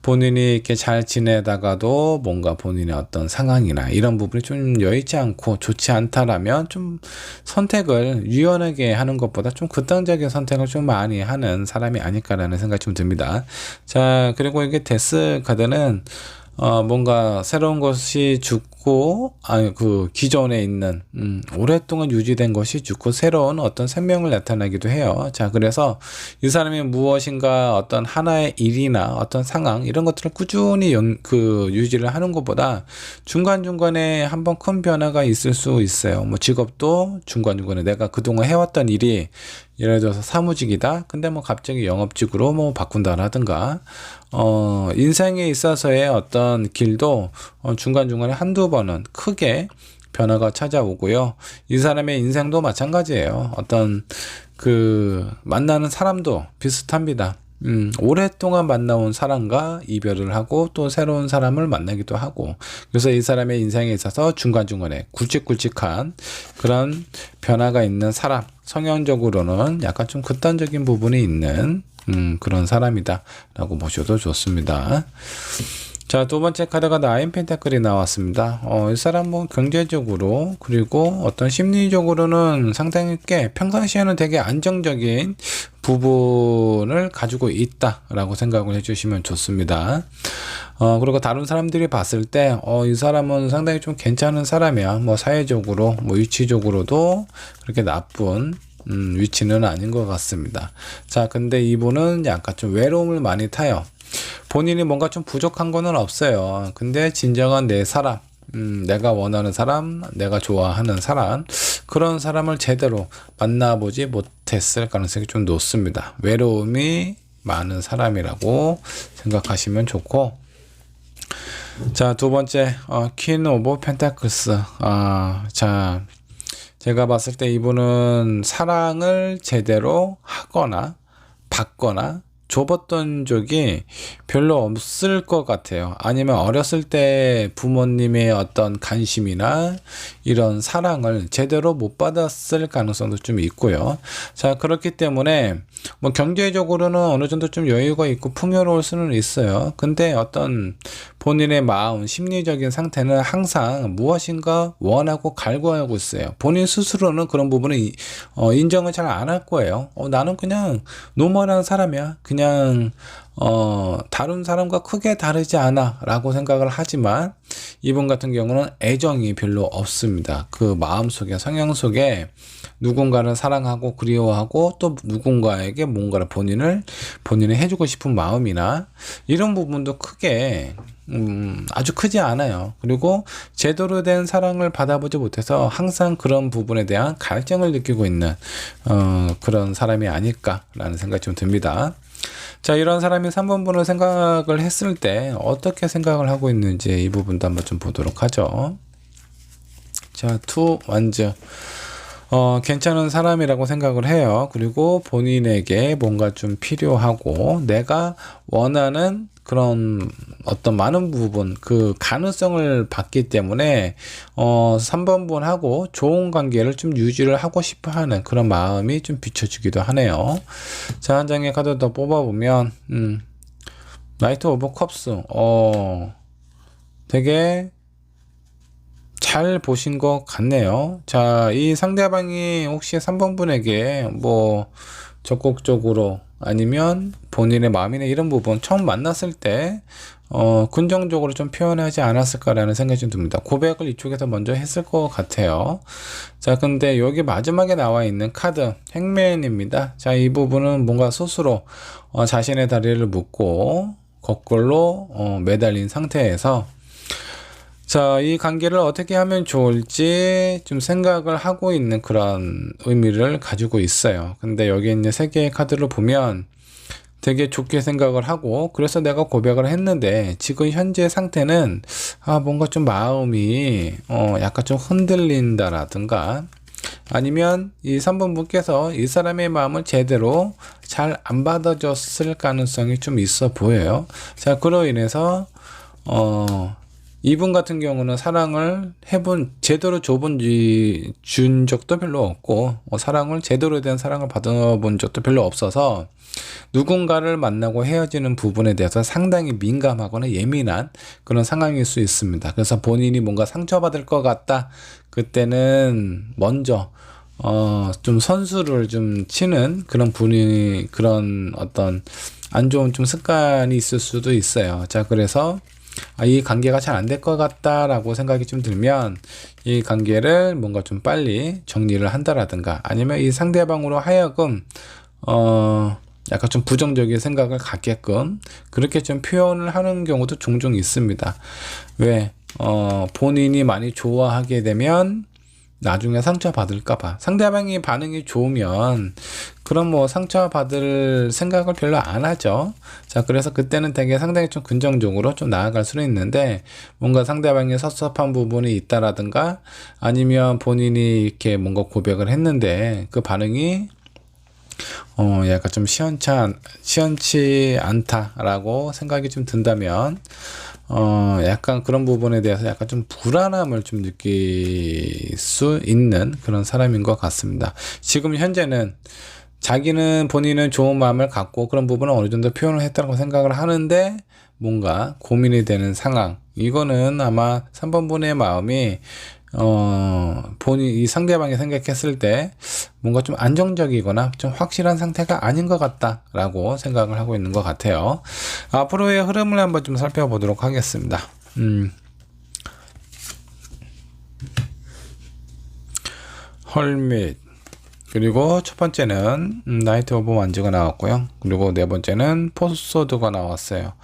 본인이 이렇게 잘 지내다가도 뭔가 본인의 어떤 상황이나 이런 부분이 좀 여의치 않고 좋지 않다라면 좀 선택을 유연하게 하는 것보다 좀 극단적인 선택을 좀 많이 하는 사람이 아닐까라는 생각이 좀 듭니다. 자, 그리고 이게 데스 카드는 뭔가 새로운 것이 죽고, 기존에 있는, 오랫동안 유지된 것이 죽고 새로운 어떤 생명을 나타나기도 해요. 자, 그래서 이 사람이 무엇인가 어떤 하나의 일이나 어떤 상황, 이런 것들을 꾸준히 유지를 하는 것보다 중간중간에 한번 큰 변화가 있을 수 있어요. 뭐 직업도 중간중간에 내가 그동안 해왔던 일이 예를 들어서 사무직이다. 근데 뭐 갑자기 영업직으로 뭐 바꾼다라든가, 인생에 있어서의 어떤 길도 중간중간에 한두 번은 크게 변화가 찾아오고요. 이 사람의 인생도 마찬가지예요. 만나는 사람도 비슷합니다. 오랫동안 만나온 사람과 이별을 하고 또 새로운 사람을 만나기도 하고, 그래서 이 사람의 인생에 있어서 중간중간에 굵직굵직한 그런 변화가 있는 사람, 성향적으로는 약간 좀 극단적인 부분이 있는 그런 사람이다 라고 보셔도 좋습니다. 자, 두 번째 카드가 나인 펜타클이 나왔습니다. 이 사람 뭐 경제적으로 그리고 어떤 심리적으로는 상당히 꽤 평상시에는 되게 안정적인 부분을 가지고 있다라고 생각을 해주시면 좋습니다. 그리고 다른 사람들이 봤을 때 이 사람은 상당히 좀 괜찮은 사람이야. 뭐 사회적으로, 뭐 위치적으로도 그렇게 나쁜 위치는 아닌 것 같습니다. 자, 근데 이분은 약간 좀 외로움을 많이 타요. 본인이 뭔가 좀 부족한 거는 없어요. 근데 진정한 내 사람, 내가 원하는 사람, 내가 좋아하는 사람, 그런 사람을 제대로 만나보지 못했을 가능성이 좀 높습니다. 외로움이 많은 사람이라고 생각하시면 좋고, 자, 두 번째, 퀸 오브 펜타클스. 자, 제가 봤을 때 이분은 사랑을 제대로 하거나 받거나 줘봤던 적이 별로 없을 것 같아요. 아니면 어렸을 때 부모님의 어떤 관심이나 이런 사랑을 제대로 못 받았을 가능성도 좀 있고요. 자, 그렇기 때문에 뭐 경제적으로는 어느 정도 좀 여유가 있고 풍요로울 수는 있어요. 근데 어떤 본인의 마음, 심리적인 상태는 항상 무엇인가 원하고 갈구하고 있어요. 본인 스스로는 그런 부분을 인정을 잘 안 할 거예요. 나는 그냥 노멀한 사람이야. 그냥 다른 사람과 크게 다르지 않아 라고 생각을 하지만 이분 같은 경우는 애정이 별로 없습니다. 그 마음속에, 성향 속에 누군가를 사랑하고 그리워하고 또 누군가에게 뭔가를 본인이 해주고 싶은 마음이나 이런 부분도 크게 아주 크지 않아요. 그리고 제대로 된 사랑을 받아보지 못해서 항상 그런 부분에 대한 갈증을 느끼고 있는 그런 사람이 아닐까라는 생각이 좀 듭니다. 자, 이런 사람이 3번분을 생각을 했을 때 어떻게 생각을 하고 있는지 이 부분도 한번 좀 보도록 하죠. 자, 투 완즈. 괜찮은 사람이라고 생각을 해요. 그리고 본인에게 뭔가 좀 필요하고 내가 원하는 그런 어떤 많은 부분, 그 가능성을 봤기 때문에 3번분하고 좋은 관계를 좀 유지를 하고 싶어 하는 그런 마음이 좀 비춰지기도 하네요. 자, 한 장의 카드 더 뽑아보면 나이트 오브 컵스. 되게 잘 보신 것 같네요. 자, 이 상대방이 혹시 3번분에게 뭐 적극적으로 아니면 본인의 마음이나 이런 부분 처음 만났을 때 긍정적으로 좀 표현하지 않았을까라는 생각이 좀 듭니다. 고백을 이쪽에서 먼저 했을 것 같아요. 자, 근데 여기 마지막에 나와 있는 카드 행맨입니다. 자, 이 부분은 뭔가 스스로 자신의 다리를 묶고 거꾸로 매달린 상태에서 자, 이 관계를 어떻게 하면 좋을지 좀 생각을 하고 있는 그런 의미를 가지고 있어요. 근데 여기 있는 세 개의 카드를 보면 되게 좋게 생각을 하고 그래서 내가 고백을 했는데 지금 현재 상태는 뭔가 좀 마음이 약간 좀 흔들린다라든가 아니면 이 3번 분께서 이 사람의 마음을 제대로 잘 안 받아줬을 가능성이 좀 있어 보여요. 자, 그로 인해서 이분 같은 경우는 사랑을 제대로 준 적도 별로 없고, 사랑을, 제대로 된 사랑을 받아본 적도 별로 없어서, 누군가를 만나고 헤어지는 부분에 대해서 상당히 민감하거나 예민한 그런 상황일 수 있습니다. 그래서 본인이 뭔가 상처받을 것 같다. 그때는 먼저, 좀 선수를 좀 치는 그런 어떤 안 좋은 좀 습관이 있을 수도 있어요. 자, 그래서, 이 관계가 잘 안 될 것 같다라고 생각이 좀 들면 이 관계를 뭔가 좀 빨리 정리를 한다라든가 아니면 이 상대방으로 하여금 약간 좀 부정적인 생각을 갖게끔 그렇게 좀 표현을 하는 경우도 종종 있습니다. 왜? 본인이 많이 좋아하게 되면 나중에 상처받을까봐. 상대방이 반응이 좋으면 그럼 뭐 상처받을 생각을 별로 안 하죠. 자, 그래서 그때는 되게 상당히 좀 긍정적으로 좀 나아갈 수는 있는데 뭔가 상대방이 섭섭한 부분이 있다라든가 아니면 본인이 이렇게 뭔가 고백을 했는데 그 반응이 약간 좀 시원치 않다라고 생각이 좀 든다면 약간 그런 부분에 대해서 약간 좀 불안함을 좀 느낄 수 있는 그런 사람인 것 같습니다. 지금 현재는 본인은 좋은 마음을 갖고 그런 부분은 어느 정도 표현을 했다고 생각을 하는데 뭔가 고민이 되는 상황. 이거는 아마 3번 분의 마음이 이 상대방이 생각했을 때 뭔가 좀 안정적이거나 좀 확실한 상태가 아닌 것 같다라고 생각을 하고 있는 것 같아요. 앞으로의 흐름을 한번 좀 살펴보도록 하겠습니다. 헐밋 그리고 첫 번째는 나이트 오브 완즈가 나왔고요. 그리고 네 번째는 포소드가 나왔어요.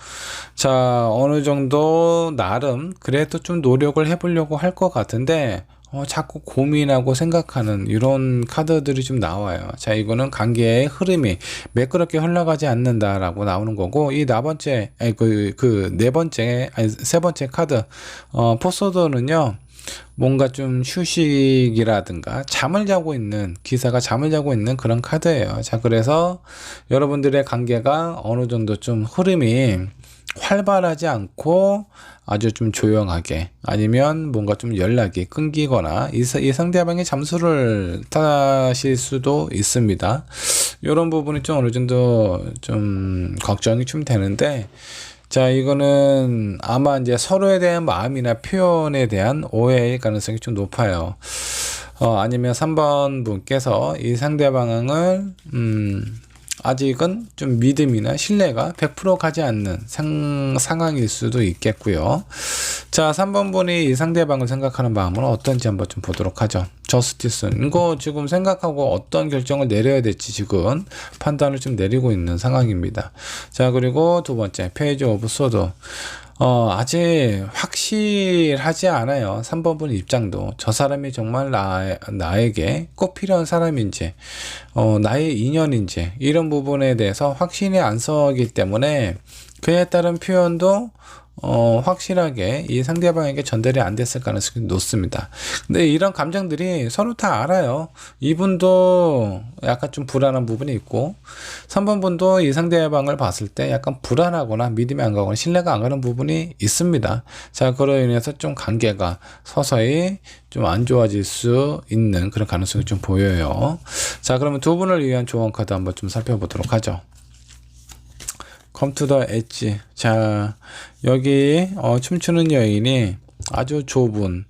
자, 어느 정도 나름 그래도 좀 노력을 해보려고 할 것 같은데 자꾸 고민하고 생각하는 이런 카드들이 좀 나와요. 자, 이거는 관계의 흐름이 매끄럽게 흘러가지 않는다라고 나오는 거고, 이 네 번째, 아니, 세 번째 카드, 포소드는요, 뭔가 좀 휴식이라든가 잠을 자고 있는, 기사가 잠을 자고 있는 그런 카드예요. 자, 그래서 여러분들의 관계가 어느 정도 좀 흐름이 활발하지 않고 아주 좀 조용하게, 아니면 뭔가 좀 연락이 끊기거나 이 상대방의 잠수를 타실 수도 있습니다. 이런 부분이 좀 어느 정도 좀 걱정이 좀 되는데, 자, 이거는 아마 이제 서로에 대한 마음이나 표현에 대한 오해일 가능성이 좀 높아요. 아니면 3번 분께서 이 상대방을 아직은 좀 믿음이나 신뢰가 100% 가지 않는 상황일 수도 있겠고요. 자, 3번 분이 이 상대방을 생각하는 마음은 어떤지 한번 좀 보도록 하죠. 저스티스, 이거 지금 생각하고 어떤 결정을 내려야 될지 지금 판단을 좀 내리고 있는 상황입니다. 자, 그리고 두 번째 페이지 오브 소드, 아직 확실하지 않아요. 3번 분 입장도 저 사람이 정말 나에게 꼭 필요한 사람인지, 나의 인연인지, 이런 부분에 대해서 확신이 안 서기 때문에 그에 따른 표현도 확실하게 이 상대방에게 전달이 안 됐을 가능성이 높습니다. 근데 이런 감정들이 서로 다 알아요. 이분도 약간 좀 불안한 부분이 있고, 3번 분도 이 상대방을 봤을 때 약간 불안하거나 믿음이 안 가거나 신뢰가 안 가는 부분이 있습니다. 자, 그로 인해서 좀 관계가 서서히 좀 안 좋아질 수 있는 그런 가능성이 좀 보여요. 자, 그러면 두 분을 위한 조언 카드 한번 좀 살펴보도록 하죠. Come to the edge. 자, 여기 춤추는 여인이 아주 좁은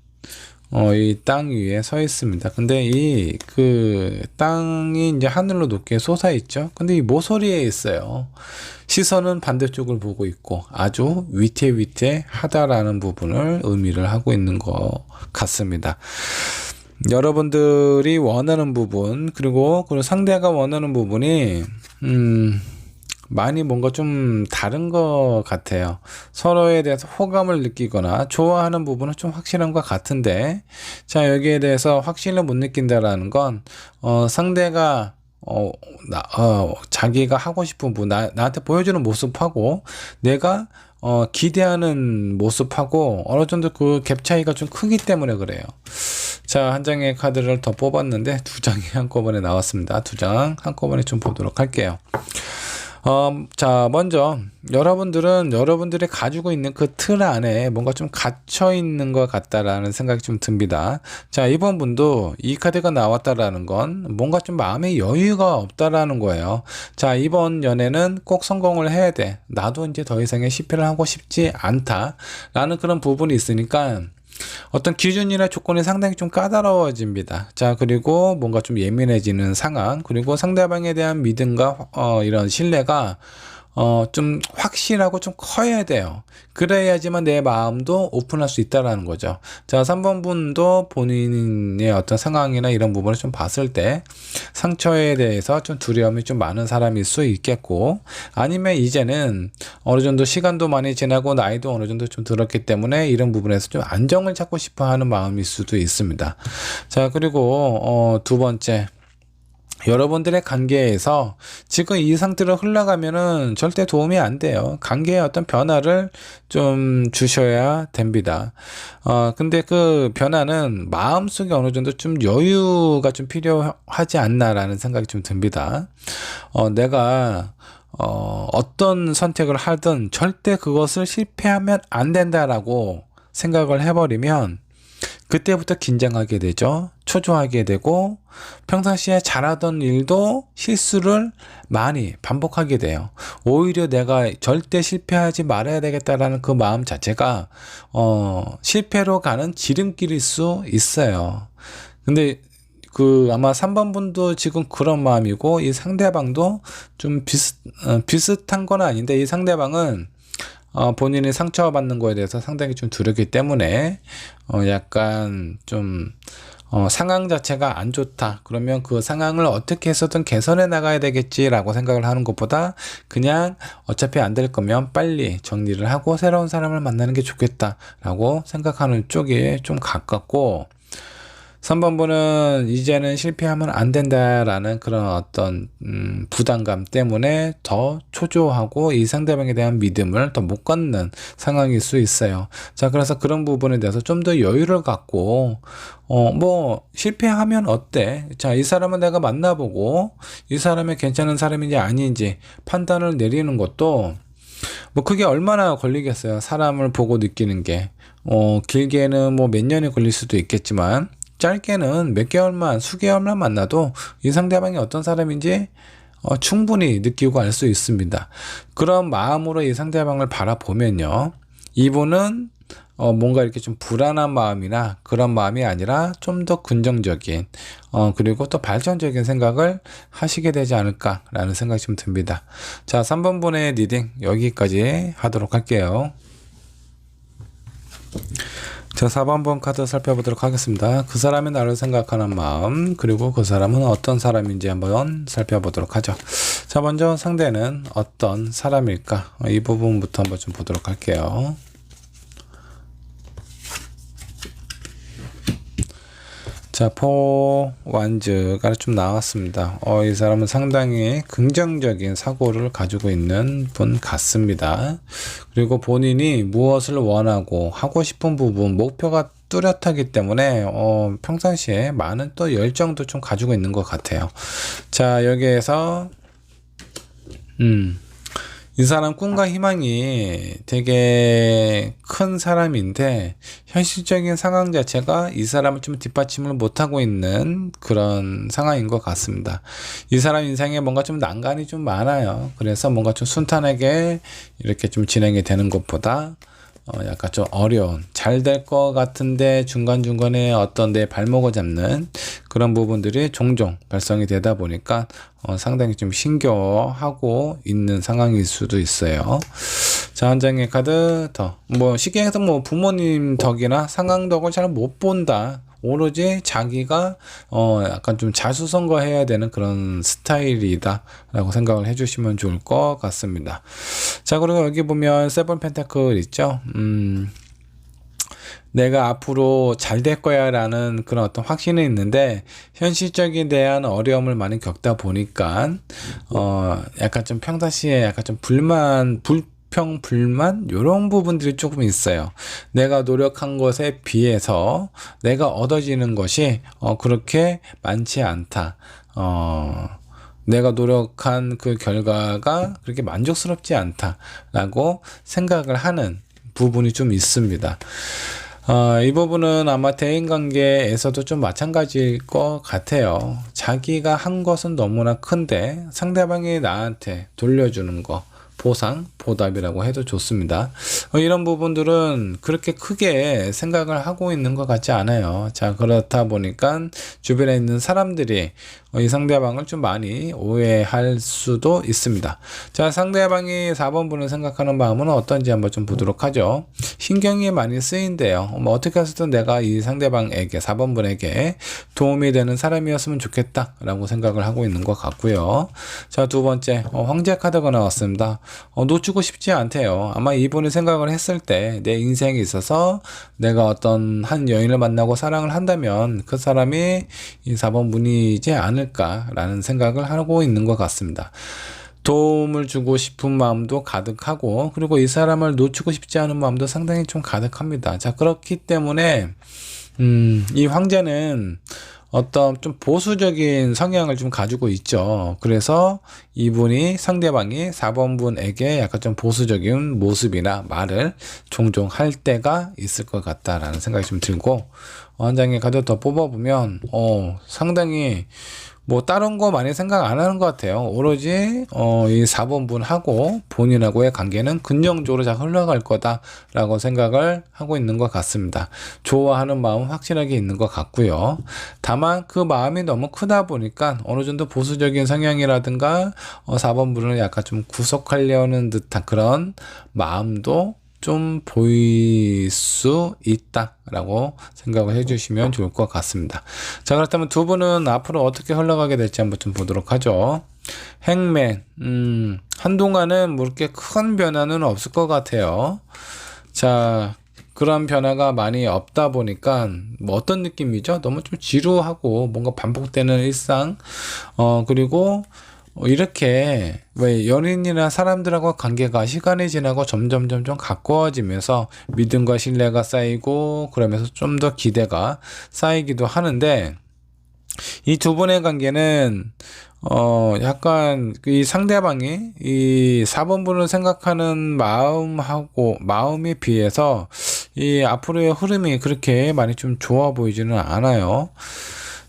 이 땅 위에 서 있습니다. 근데 이 땅이 이제 하늘로 높게 솟아 있죠. 근데 이 모서리에 있어요. 시선은 반대쪽을 보고 있고 아주 위태위태하다라는 부분을 의미를 하고 있는 것 같습니다. 여러분들이 원하는 부분, 그리고 상대가 원하는 부분이 많이 뭔가 좀 다른 것 같아요. 서로에 대해서 호감을 느끼거나 좋아하는 부분은 좀 확실한 것 같은데, 자, 여기에 대해서 확신을 못 느낀다라는 건 상대가 자기가 하고 싶은 부분, 나한테 보여주는 모습하고 내가 기대하는 모습하고 어느 정도 그 갭 차이가 좀 크기 때문에 그래요. 자, 한 장의 카드를 더 뽑았는데 두 장이 한꺼번에 나왔습니다. 두 장 한꺼번에 좀 보도록 할게요. 자, 먼저 여러분들은 여러분들이 가지고 있는 그 틀 안에 뭔가 좀 갇혀 있는 것 같다라는 생각이 좀 듭니다. 자, 이번 분도 이 카드가 나왔다라는 건 뭔가 좀 마음의 여유가 없다라는 거예요. 자, 이번 연애는 꼭 성공을 해야 돼. 나도 이제 더 이상의 실패를 하고 싶지 않다라는 그런 부분이 있으니까 어떤 기준이나 조건이 상당히 좀 까다로워집니다. 자, 그리고 뭔가 좀 예민해지는 상황, 그리고 상대방에 대한 믿음과 이런 신뢰가 좀 확실하고 좀 커야 돼요. 그래야지만 내 마음도 오픈할 수 있다라는 거죠. 자, 3번 분도 본인의 어떤 상황이나 이런 부분을 좀 봤을 때 상처에 대해서 좀 두려움이 좀 많은 사람일 수 있겠고, 아니면 이제는 어느 정도 시간도 많이 지나고 나이도 어느 정도 좀 들었기 때문에 이런 부분에서 좀 안정을 찾고 싶어 하는 마음일 수도 있습니다. 자, 그리고 두 번째, 여러분들의 관계에서 지금 이 상태로 흘러가면은 절대 도움이 안 돼요. 관계에 어떤 변화를 좀 주셔야 됩니다. 근데 그 변화는 마음속에 어느 정도 좀 여유가 좀 필요하지 않나라는 생각이 좀 듭니다. 내가 어떤 선택을 하든 절대 그것을 실패하면 안 된다라고 생각을 해버리면 그때부터 긴장하게 되죠. 초조하게 되고 평상시에 잘하던 일도 실수를 많이 반복하게 돼요. 오히려 내가 절대 실패하지 말아야 되겠다라는 그 마음 자체가 실패로 가는 지름길일 수 있어요. 근데 아마 3번 분도 지금 그런 마음이고, 이 상대방도 좀 비슷한 건 아닌데, 이 상대방은 본인이 상처받는 거에 대해서 상당히 좀 두렵기 때문에 약간 좀 상황 자체가 안 좋다. 그러면 그 상황을 어떻게 해서든 개선해 나가야 되겠지라고 생각을 하는 것보다 그냥 어차피 안 될 거면 빨리 정리를 하고 새로운 사람을 만나는 게 좋겠다라고 생각하는 쪽이 좀 가깝고, 3번분은 이제는 실패하면 안 된다라는 그런 어떤 부담감 때문에 더 초조하고 이 상대방에 대한 믿음을 더 못 갖는 상황일 수 있어요. 자, 그래서 그런 부분에 대해서 좀 더 여유를 갖고 뭐 실패하면 어때? 자, 이 사람은 내가 만나보고 이 사람이 괜찮은 사람인지 아닌지 판단을 내리는 것도 뭐 그게 얼마나 걸리겠어요. 사람을 보고 느끼는 게. 길게는 뭐 몇 년이 걸릴 수도 있겠지만 짧게는 몇 개월만, 수개월만 만나도 이 상대방이 어떤 사람인지 충분히 느끼고 알 수 있습니다. 그런 마음으로 이 상대방을 바라보면요. 이분은 뭔가 이렇게 좀 불안한 마음이나 그런 마음이 아니라 좀 더 긍정적인, 그리고 또 발전적인 생각을 하시게 되지 않을까라는 생각이 좀 듭니다. 자, 3번 분의 리딩 여기까지 하도록 할게요. 자, 4번 카드 살펴보도록 하겠습니다. 그 사람이 나를 생각하는 마음, 그리고 그 사람은 어떤 사람인지 한번 살펴보도록 하죠. 자, 먼저 상대는 어떤 사람일까? 이 부분부터 한번 좀 보도록 할게요. 자, 포 완즈가 좀 나왔습니다. 이 사람은 상당히 긍정적인 사고를 가지고 있는 분 같습니다. 그리고 본인이 무엇을 원하고 하고 싶은 부분, 목표가 뚜렷하기 때문에 평상시에 많은 또 열정도 좀 가지고 있는 것 같아요. 자, 여기에서 이 사람 꿈과 희망이 되게 큰 사람인데 현실적인 상황 자체가 이 사람을 좀 뒷받침을 못하고 있는 그런 상황인 것 같습니다. 이 사람 인생에 뭔가 좀 난관이 좀 많아요. 그래서 뭔가 좀 순탄하게 이렇게 좀 진행이 되는 것보다 약간 좀 어려운, 잘 될 것 같은데 중간중간에 어떤 내 발목을 잡는 그런 부분들이 종종 발생이 되다 보니까 상당히 좀 힘겨워하고 있는 상황일 수도 있어요. 자, 한 장의 카드 더. 뭐 쉽게 해서 뭐 부모님 덕이나 상황 덕을 잘 못 본다. 오로지 자기가 약간 좀 자수성가해야 되는 그런 스타일이다 라고 생각을 해주시면 좋을 것 같습니다. 자, 그리고 여기 보면 세븐 펜타클 있죠. 내가 앞으로 잘 될 거야 라는 그런 어떤 확신이 있는데 현실적인 대한 어려움을 많이 겪다 보니까 약간 좀 평상시에 약간 좀 불만 이런 부분들이 조금 있어요. 내가 노력한 것에 비해서 내가 얻어지는 것이 그렇게 많지 않다. 내가 노력한 그 결과가 그렇게 만족스럽지 않다라고 생각을 하는 부분이 좀 있습니다. 이 부분은 아마 대인관계에서도 좀 마찬가지일 것 같아요. 자기가 한 것은 너무나 큰데 상대방이 나한테 돌려주는 거, 보상, 보답이라고 해도 좋습니다. 이런 부분들은 그렇게 크게 생각을 하고 있는 것 같지 않아요. 자, 그렇다 보니까 주변에 있는 사람들이 이 상대방을 좀 많이 오해할 수도 있습니다. 자, 상대방이 4번 분을 생각하는 마음은 어떤지 한번 좀 보도록 하죠. 신경이 많이 쓰인대요. 뭐 어떻게 해서든 내가 이 상대방에게 4번 분에게 도움이 되는 사람이었으면 좋겠다 라고 생각을 하고 있는 것 같고요. 자, 두 번째 황제 카드가 나왔습니다. 놓치고 싶지 않대요. 아마 이분이 생각을 했을 때 내 인생에 있어서 내가 어떤 한 여인을 만나고 사랑을 한다면 그 사람이 이 4번 분이지 않을까라는 생각을 하고 있는 것 같습니다. 도움을 주고 싶은 마음도 가득하고 그리고 이 사람을 놓치고 싶지 않은 마음도 상당히 좀 가득합니다. 자, 그렇기 때문에 이 황제는 어떤 좀 보수적인 성향을 좀 가지고 있죠. 그래서 이분이 상대방이 4번 분에게 약간 좀 보수적인 모습이나 말을 종종 할 때가 있을 것 같다라는 생각이 좀 들고 한 장의 카드 더 뽑아보면 상당히 뭐 다른 거 많이 생각 안 하는 것 같아요. 오로지 이 4번 분하고 본인하고의 관계는 긍정적으로 잘 흘러갈 거다라고 생각을 하고 있는 것 같습니다. 좋아하는 마음 확실하게 있는 것 같고요. 다만 그 마음이 너무 크다 보니까 어느 정도 보수적인 성향이라든가 4번 분을 약간 좀 구속하려는 듯한 그런 마음도 좀 보일 수 있다라고 생각을 해주시면 좋을 것 같습니다. 자, 그렇다면 두 분은 앞으로 어떻게 흘러가게 될지 한번 좀 보도록 하죠. 행맨, 한동안은 뭐 이렇게 큰 변화는 없을 것 같아요. 자, 그런 변화가 많이 없다 보니까 뭐 어떤 느낌이죠? 너무 좀 지루하고 뭔가 반복되는 일상, 그리고 이렇게 왜 연인이나 사람들하고 관계가 시간이 지나고 점점 가까워지면서 믿음과 신뢰가 쌓이고 그러면서 좀 더 기대가 쌓이기도 하는데, 이 두 분의 관계는 약간 이 상대방이 이 4번 분을 생각하는 마음에 비해서 이 앞으로의 흐름이 그렇게 많이 좀 좋아 보이지는 않아요.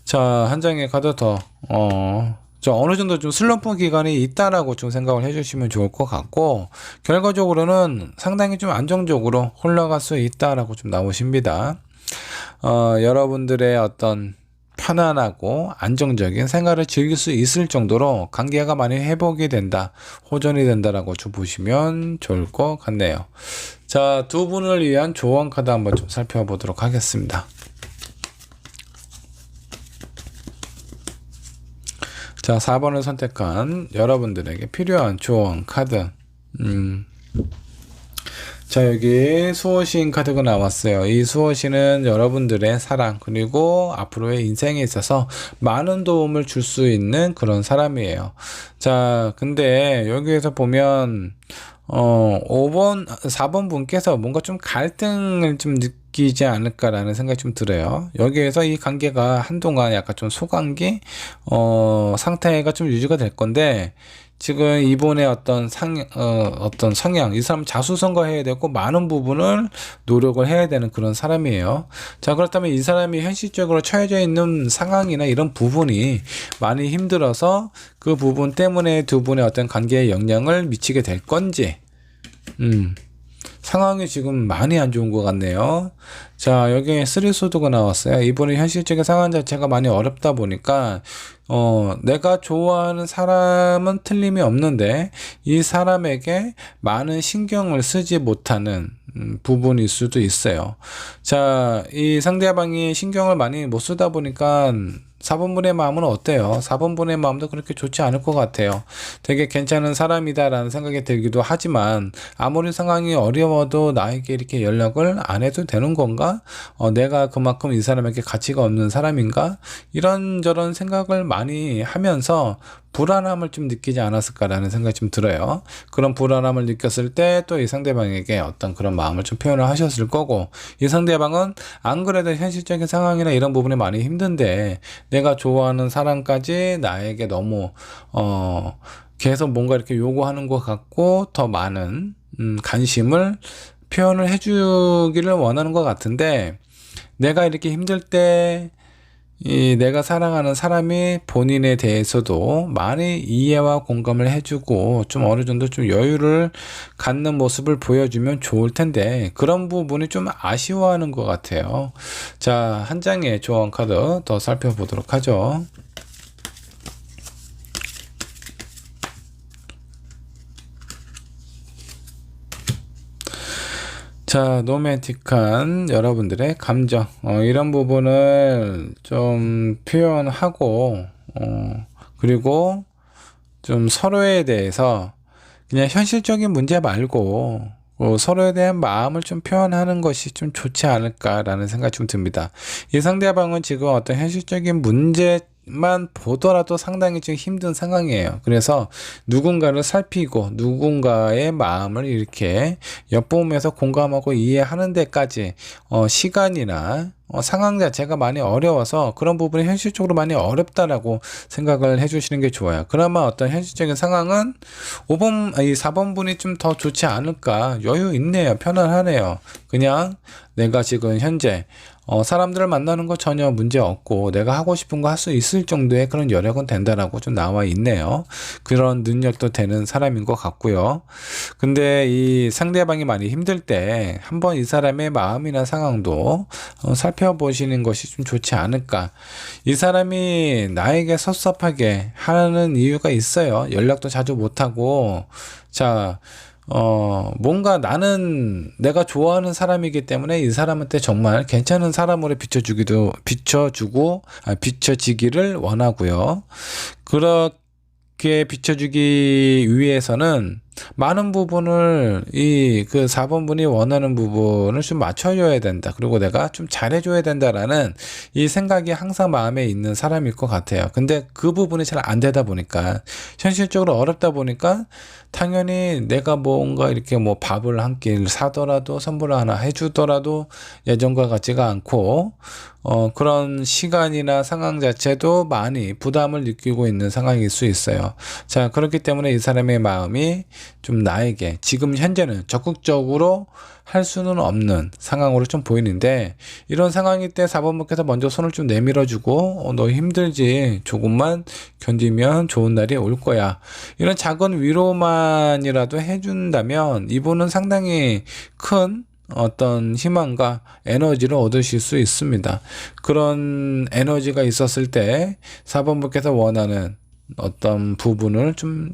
자, 한 장의 카드 더, 어느 정도 좀 슬럼프 기간이 있다라고 좀 생각을 해주시면 좋을 것 같고, 결과적으로는 상당히 좀 안정적으로 흘러갈 수 있다라고 좀 나오십니다. 여러분들의 어떤 편안하고 안정적인 생활을 즐길 수 있을 정도로 관계가 많이 회복이 된다, 호전이 된다라고 좀 보시면 좋을 것 같네요. 자, 두 분을 위한 조언 카드 한번 좀 살펴보도록 하겠습니다. 자, 4번을 선택한 여러분들에게 필요한 조언 카드. 자, 여기 수호신 카드가 나왔어요. 이 수호신은 여러분들의 사랑, 그리고 앞으로의 인생에 있어서 많은 도움을 줄 수 있는 그런 사람이에요. 자, 근데 여기에서 보면 4번 분께서 뭔가 좀 갈등을 좀 느끼지 않을까라는 생각이 좀 들어요. 여기에서 이 관계가 한동안 약간 좀 소강기 상태가 좀 유지가 될 건데, 지금 이분의 어떤 성향, 이 사람 자수성가해야 되고 많은 부분을 노력을 해야 되는 그런 사람이에요. 자, 그렇다면 이 사람이 현실적으로 처해져 있는 상황이나 이런 부분이 많이 힘들어서 그 부분 때문에 두 분의 어떤 관계에 영향을 미치게 될 건지, 상황이 지금 많이 안 좋은 것 같네요. 자, 여기 쓰리소드가 나왔어요. 이분의 현실적인 상황 자체가 많이 어렵다 보니까 내가 좋아하는 사람은 틀림이 없는데 이 사람에게 많은 신경을 쓰지 못하는 부분일 수도 있어요. 자, 이 상대방이 신경을 많이 못 쓰다 보니까 4번분의 마음은 어때요? 4번분의 마음도 그렇게 좋지 않을 것 같아요. 되게 괜찮은 사람이다라는 생각이 들기도 하지만, 아무리 상황이 어려워도 나에게 이렇게 연락을 안 해도 되는 건가? 내가 그만큼 이 사람에게 가치가 없는 사람인가? 이런저런 생각을 많이 하면서 불안함을 좀 느끼지 않았을까라는 생각이 좀 들어요. 그런 불안함을 느꼈을 때 또 이 상대방에게 어떤 그런 마음을 좀 표현을 하셨을 거고, 이 상대방은 안 그래도 현실적인 상황이나 이런 부분이 많이 힘든데 내가 좋아하는 사람까지 나에게 너무 계속 뭔가 이렇게 요구하는 것 같고 더 많은 관심을 표현을 해주기를 원하는 것 같은데, 내가 이렇게 힘들 때 내가 사랑하는 사람이 본인에 대해서도 많이 이해와 공감을 해주고 좀 어느 정도 좀 여유를 갖는 모습을 보여주면 좋을 텐데, 그런 부분이 좀 아쉬워하는 것 같아요. 자, 한 장의 조언 카드 더 살펴보도록 하죠. 자, 로맨틱한 여러분들의 감정, 이런 부분을 좀 표현하고, 그리고 좀 서로에 대해서 그냥 현실적인 문제 말고 서로에 대한 마음을 좀 표현하는 것이 좀 좋지 않을까라는 생각이 좀 듭니다. 이 상대방은 지금 어떤 현실적인 문제만 보더라도 상당히 좀 힘든 상황이에요. 그래서 누군가를 살피고 누군가의 마음을 이렇게 엿보면서 공감하고 이해하는 데까지 시간이나 상황 자체가 많이 어려워서 그런 부분이 현실적으로 많이 어렵다라고 생각을 해주시는 게 좋아요. 그나마 어떤 현실적인 상황은 4번 분이 좀 더 좋지 않을까. 여유 있네요. 편안하네요. 그냥 내가 지금 현재 사람들을 만나는 거 전혀 문제 없고 내가 하고 싶은 거 할 수 있을 정도의 그런 여력은 된다라고 좀 나와 있네요. 그런 능력도 되는 사람인 것 같고요. 근데 이 상대방이 많이 힘들 때 한번 이 사람의 마음이나 상황도 살펴보시는 것이 좀 좋지 않을까. 이 사람이 나에게 섭섭하게 하는 이유가 있어요. 연락도 자주 못하고. 자, 뭔가 나는 내가 좋아하는 사람이기 때문에 이 사람한테 정말 괜찮은 사람으로 비춰지기를 원하고요. 그렇게 비춰주기 위해서는 많은 부분을 그 4번 분이 원하는 부분을 좀 맞춰줘야 된다. 그리고 내가 좀 잘해줘야 된다라는 이 생각이 항상 마음에 있는 사람일 것 같아요. 근데 그 부분이 잘 안 되다 보니까 현실적으로 어렵다 보니까 당연히 내가 뭔가 이렇게 뭐 밥을 한 끼 사더라도 선물을 하나 해주더라도 예전과 같지가 않고 그런 시간이나 상황 자체도 많이 부담을 느끼고 있는 상황일 수 있어요. 자, 그렇기 때문에 이 사람의 마음이 좀 나에게 지금 현재는 적극적으로 할 수는 없는 상황으로 좀 보이는데, 이런 상황일 때 4번분께서 먼저 손을 좀 내밀어주고 너 힘들지, 조금만 견디면 좋은 날이 올 거야, 이런 작은 위로만이라도 해준다면 이분은 상당히 큰 어떤 희망과 에너지를 얻으실 수 있습니다. 그런 에너지가 있었을 때 4번분께서 원하는 어떤 부분을 좀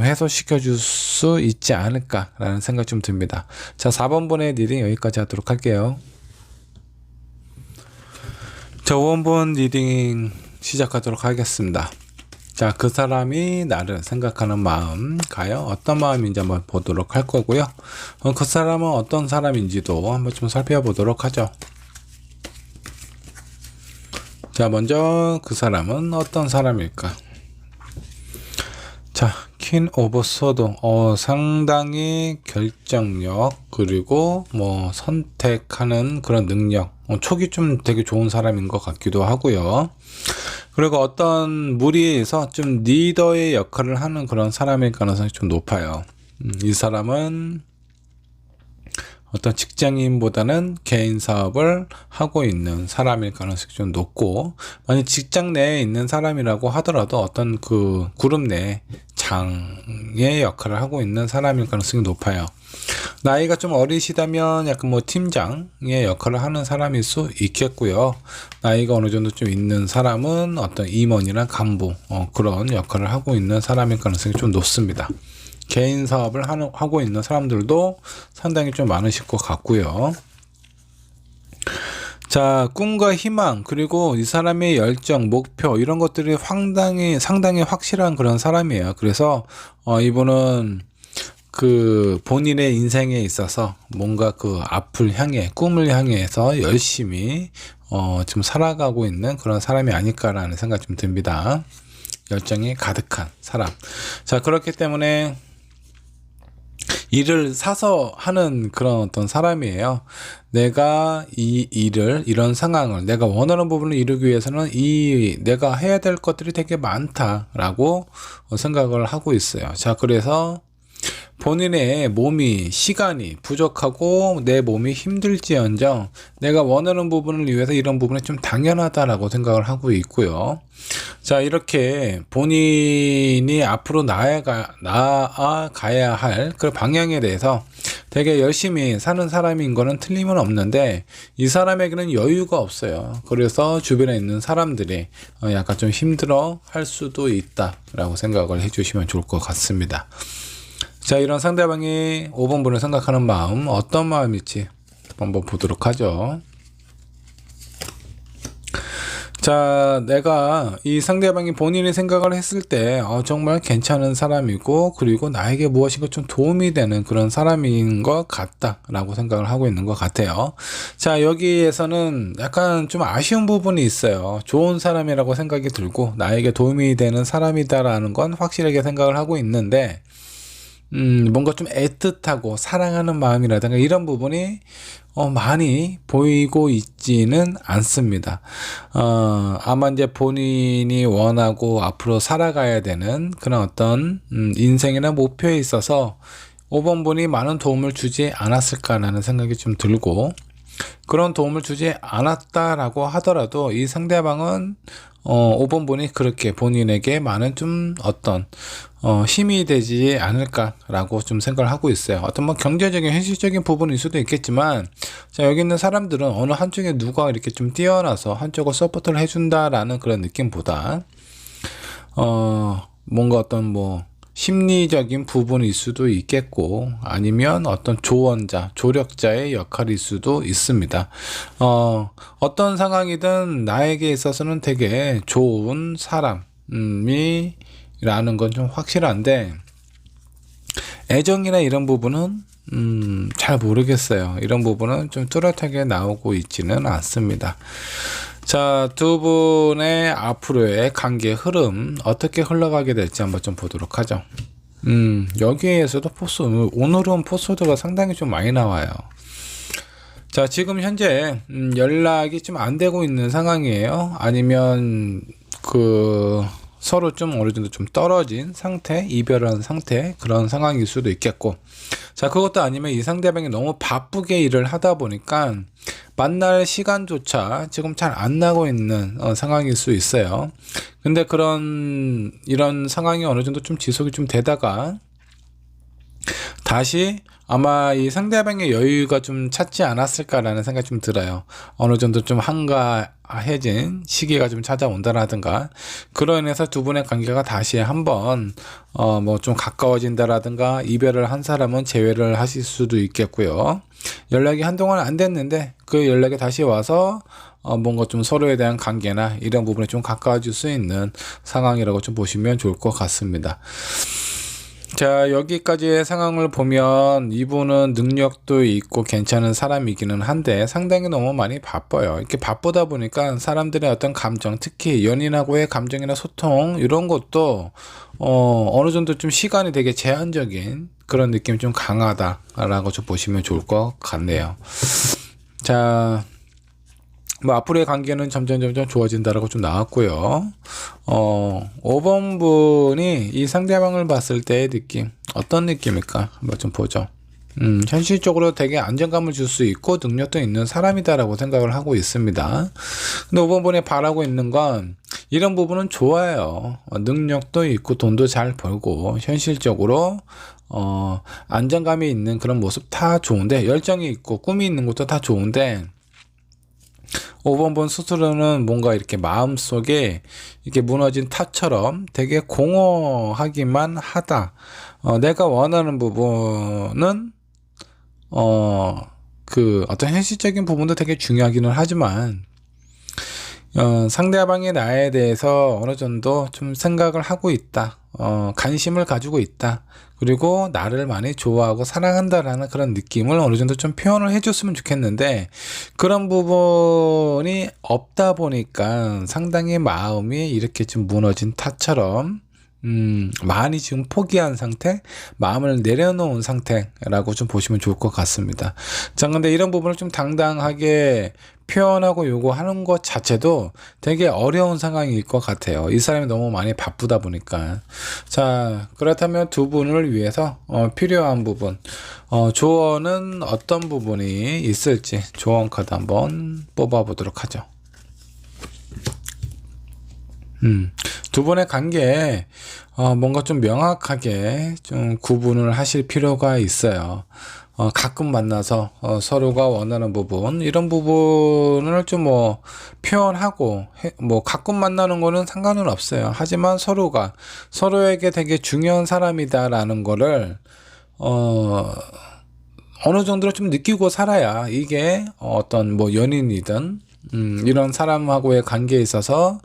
해소시켜 줄 수 있지 않을까라는 생각 좀 듭니다. 자, 4번분의 리딩 여기까지 하도록 할게요. 자, 5번분 리딩 시작하도록 하겠습니다. 자, 그 사람이 나를 생각하는 마음, 과연 어떤 마음인지 한번 보도록 할 거고요. 그 사람은 어떤 사람인지도 한번 좀 살펴보도록 하죠. 자, 먼저 그 사람은 어떤 사람일까? 자, 퀸 오브 소드, 상당히 결정력, 그리고 뭐 선택하는 그런 능력, 촉이 좀 되게 좋은 사람인 것 같기도 하고요. 그리고 어떤 무리에서 좀 리더의 역할을 하는 그런 사람일 가능성이 좀 높아요. 이 사람은 어떤 직장인보다는 개인 사업을 하고 있는 사람일 가능성이 좀 높고, 만약 직장 내에 있는 사람이라고 하더라도 어떤 그 그룹 내 장의 역할을 하고 있는 사람일 가능성이 높아요. 나이가 좀 어리시다면 약간 뭐 팀장의 역할을 하는 사람일 수 있겠고요. 나이가 어느 정도 좀 있는 사람은 어떤 임원이나 간부, 그런 역할을 하고 있는 사람일 가능성이 좀 높습니다. 개인 사업을 하고 있는 사람들도 상당히 좀 많으실 것 같고요. 자, 꿈과 희망, 그리고 이 사람의 열정, 목표, 이런 것들이 상당히 확실한 그런 사람이에요. 그래서 이분은 그 본인의 인생에 있어서 뭔가 그 앞을 향해, 꿈을 향해서 열심히 지금 살아가고 있는 그런 사람이 아닐까라는 생각이 좀 듭니다. 열정이 가득한 사람. 자, 그렇기 때문에 일을 사서 하는 그런 어떤 사람이에요. 내가 이 일을, 이런 상황을, 내가 원하는 부분을 이루기 위해서는 내가 해야 될 것들이 되게 많다라고 생각을 하고 있어요. 자, 그래서 본인의 시간이 부족하고 내 몸이 힘들지언정 내가 원하는 부분을 위해서 이런 부분이 좀 당연하다라고 생각을 하고 있고요. 자, 이렇게 본인이 앞으로 나아가야 할 그 방향에 대해서 되게 열심히 사는 사람인 거는 틀림은 없는데, 이 사람에게는 여유가 없어요. 그래서 주변에 있는 사람들이 약간 좀 힘들어 할 수도 있다라고 생각을 해주시면 좋을 것 같습니다. 자, 이런 상대방이 5번분을 생각하는 마음, 어떤 마음일지 한번 보도록 하죠. 자, 내가 이 상대방이 본인이 생각을 했을 때 정말 괜찮은 사람이고, 그리고 나에게 무엇인가 좀 도움이 되는 그런 사람인 것 같다라고 생각을 하고 있는 것 같아요. 자, 여기에서는 약간 좀 아쉬운 부분이 있어요. 좋은 사람이라고 생각이 들고 나에게 도움이 되는 사람이다라는 건 확실하게 생각을 하고 있는데, 뭔가 좀 애틋하고 사랑하는 마음이라든가 이런 부분이 많이 보이고 있지는 않습니다. 아마 이제 본인이 원하고 앞으로 살아가야 되는 그런 어떤 인생이나 목표에 있어서 5번분이 많은 도움을 주지 않았을까라는 생각이 좀 들고, 그런 도움을 주지 않았다라고 하더라도 이 상대방은 5번분이 그렇게 본인에게 많은 좀 어떤 힘이 되지 않을까라고 좀 생각을 하고 있어요. 어떤 뭐 경제적인 현실적인 부분일 수도 있겠지만, 자, 여기 있는 사람들은 어느 한쪽에 누가 이렇게 좀 뛰어나서 한쪽을 서포트를 해준다라는 그런 느낌보다 뭔가 어떤 뭐 심리적인 부분일 수도 있겠고, 아니면 어떤 조언자, 조력자의 역할일 수도 있습니다. 어떤 상황이든 나에게 있어서는 되게 좋은 사람이 라는 건 좀 확실한데, 애정이나 이런 부분은 잘 모르겠어요. 이런 부분은 좀 뚜렷하게 나오고 있지는 않습니다. 자, 두 분의 앞으로의 관계 흐름 어떻게 흘러가게 될지 한번 좀 보도록 하죠. 여기에서도 오늘은 포스도가 상당히 좀 많이 나와요. 자, 지금 현재 연락이 좀 안 되고 있는 상황이에요. 아니면 서로 좀 어느 정도 좀 떨어진 상태, 이별한 상태, 그런 상황일 수도 있겠고, 자, 그것도 아니면 이 상대방이 너무 바쁘게 일을 하다 보니까 만날 시간조차 지금 잘 안 나고 있는 상황일 수 있어요. 근데 이런 상황이 어느 정도 좀 지속이 좀 되다가 다시 아마 이 상대방의 여유가 좀 찾지 않았을까라는 생각이 좀 들어요. 어느 정도 좀 한가해진 시기가 좀 찾아온다라든가, 그로 인해서 두 분의 관계가 다시 한번 뭐 좀 가까워진다라든가, 이별을 한 사람은 재회를 하실 수도 있겠고요. 연락이 한동안 안 됐는데 그 연락이 다시 와서 뭔가 좀 서로에 대한 관계나 이런 부분에 좀 가까워질 수 있는 상황이라고 좀 보시면 좋을 것 같습니다. 자, 여기까지의 상황을 보면 이분은 능력도 있고 괜찮은 사람이기는 한데 상당히 너무 많이 바빠요. 이렇게 바쁘다 보니까 사람들의 어떤 감정, 특히 연인하고의 감정이나 소통 이런 것도 어느 정도 좀 시간이 되게 제한적인 그런 느낌이 좀 강하다라고 좀 보시면 좋을 것 같네요. 자, 뭐 앞으로의 관계는 점점 좋아진다라고 좀 나왔고요. 5번 분이 이 상대방을 봤을 때의 느낌 어떤 느낌일까 한번 좀 보죠. 현실적으로 되게 안정감을 줄 수 있고 능력도 있는 사람이다라고 생각을 하고 있습니다. 근데 5번 분이 바라고 있는 건 이런 부분은 좋아요. 능력도 있고 돈도 잘 벌고 현실적으로 안정감이 있는 그런 모습 다 좋은데, 열정이 있고 꿈이 있는 것도 다 좋은데, 5번 분 스스로는 뭔가 이렇게 마음속에 이렇게 무너진 탑처럼 되게 공허하기만 하다. 내가 원하는 부분은 어떤 현실적인 부분도 되게 중요하기는 하지만 상대방이 나에 대해서 어느 정도 좀 생각을 하고 있다. 관심을 가지고 있다. 그리고 나를 많이 좋아하고 사랑한다라는 그런 느낌을 어느 정도 좀 표현을 해줬으면 좋겠는데, 그런 부분이 없다 보니까 상당히 마음이 이렇게 좀 무너진 탑처럼 많이 지금 포기한 상태, 마음을 내려놓은 상태라고 좀 보시면 좋을 것 같습니다. 자, 근데 이런 부분을 좀 당당하게 표현하고 요구하는 것 자체도 되게 어려운 상황일 것 같아요. 이 사람이 너무 많이 바쁘다 보니까. 자, 그렇다면 두 분을 위해서 필요한 부분, 조언은 어떤 부분이 있을지 조언 카드 한번 뽑아 보도록 하죠. 두 분의 관계에 뭔가 좀 명확하게 좀 구분을 하실 필요가 있어요. 가끔 만나서 서로가 원하는 부분, 이런 부분을 좀 뭐 표현하고 뭐 가끔 만나는 거는 상관은 없어요. 하지만 서로가 서로에게 되게 중요한 사람이다라는 거를 어느 정도로 좀 느끼고 살아야 이게 어떤 뭐 연인이든 이런 사람하고의 관계에 있어서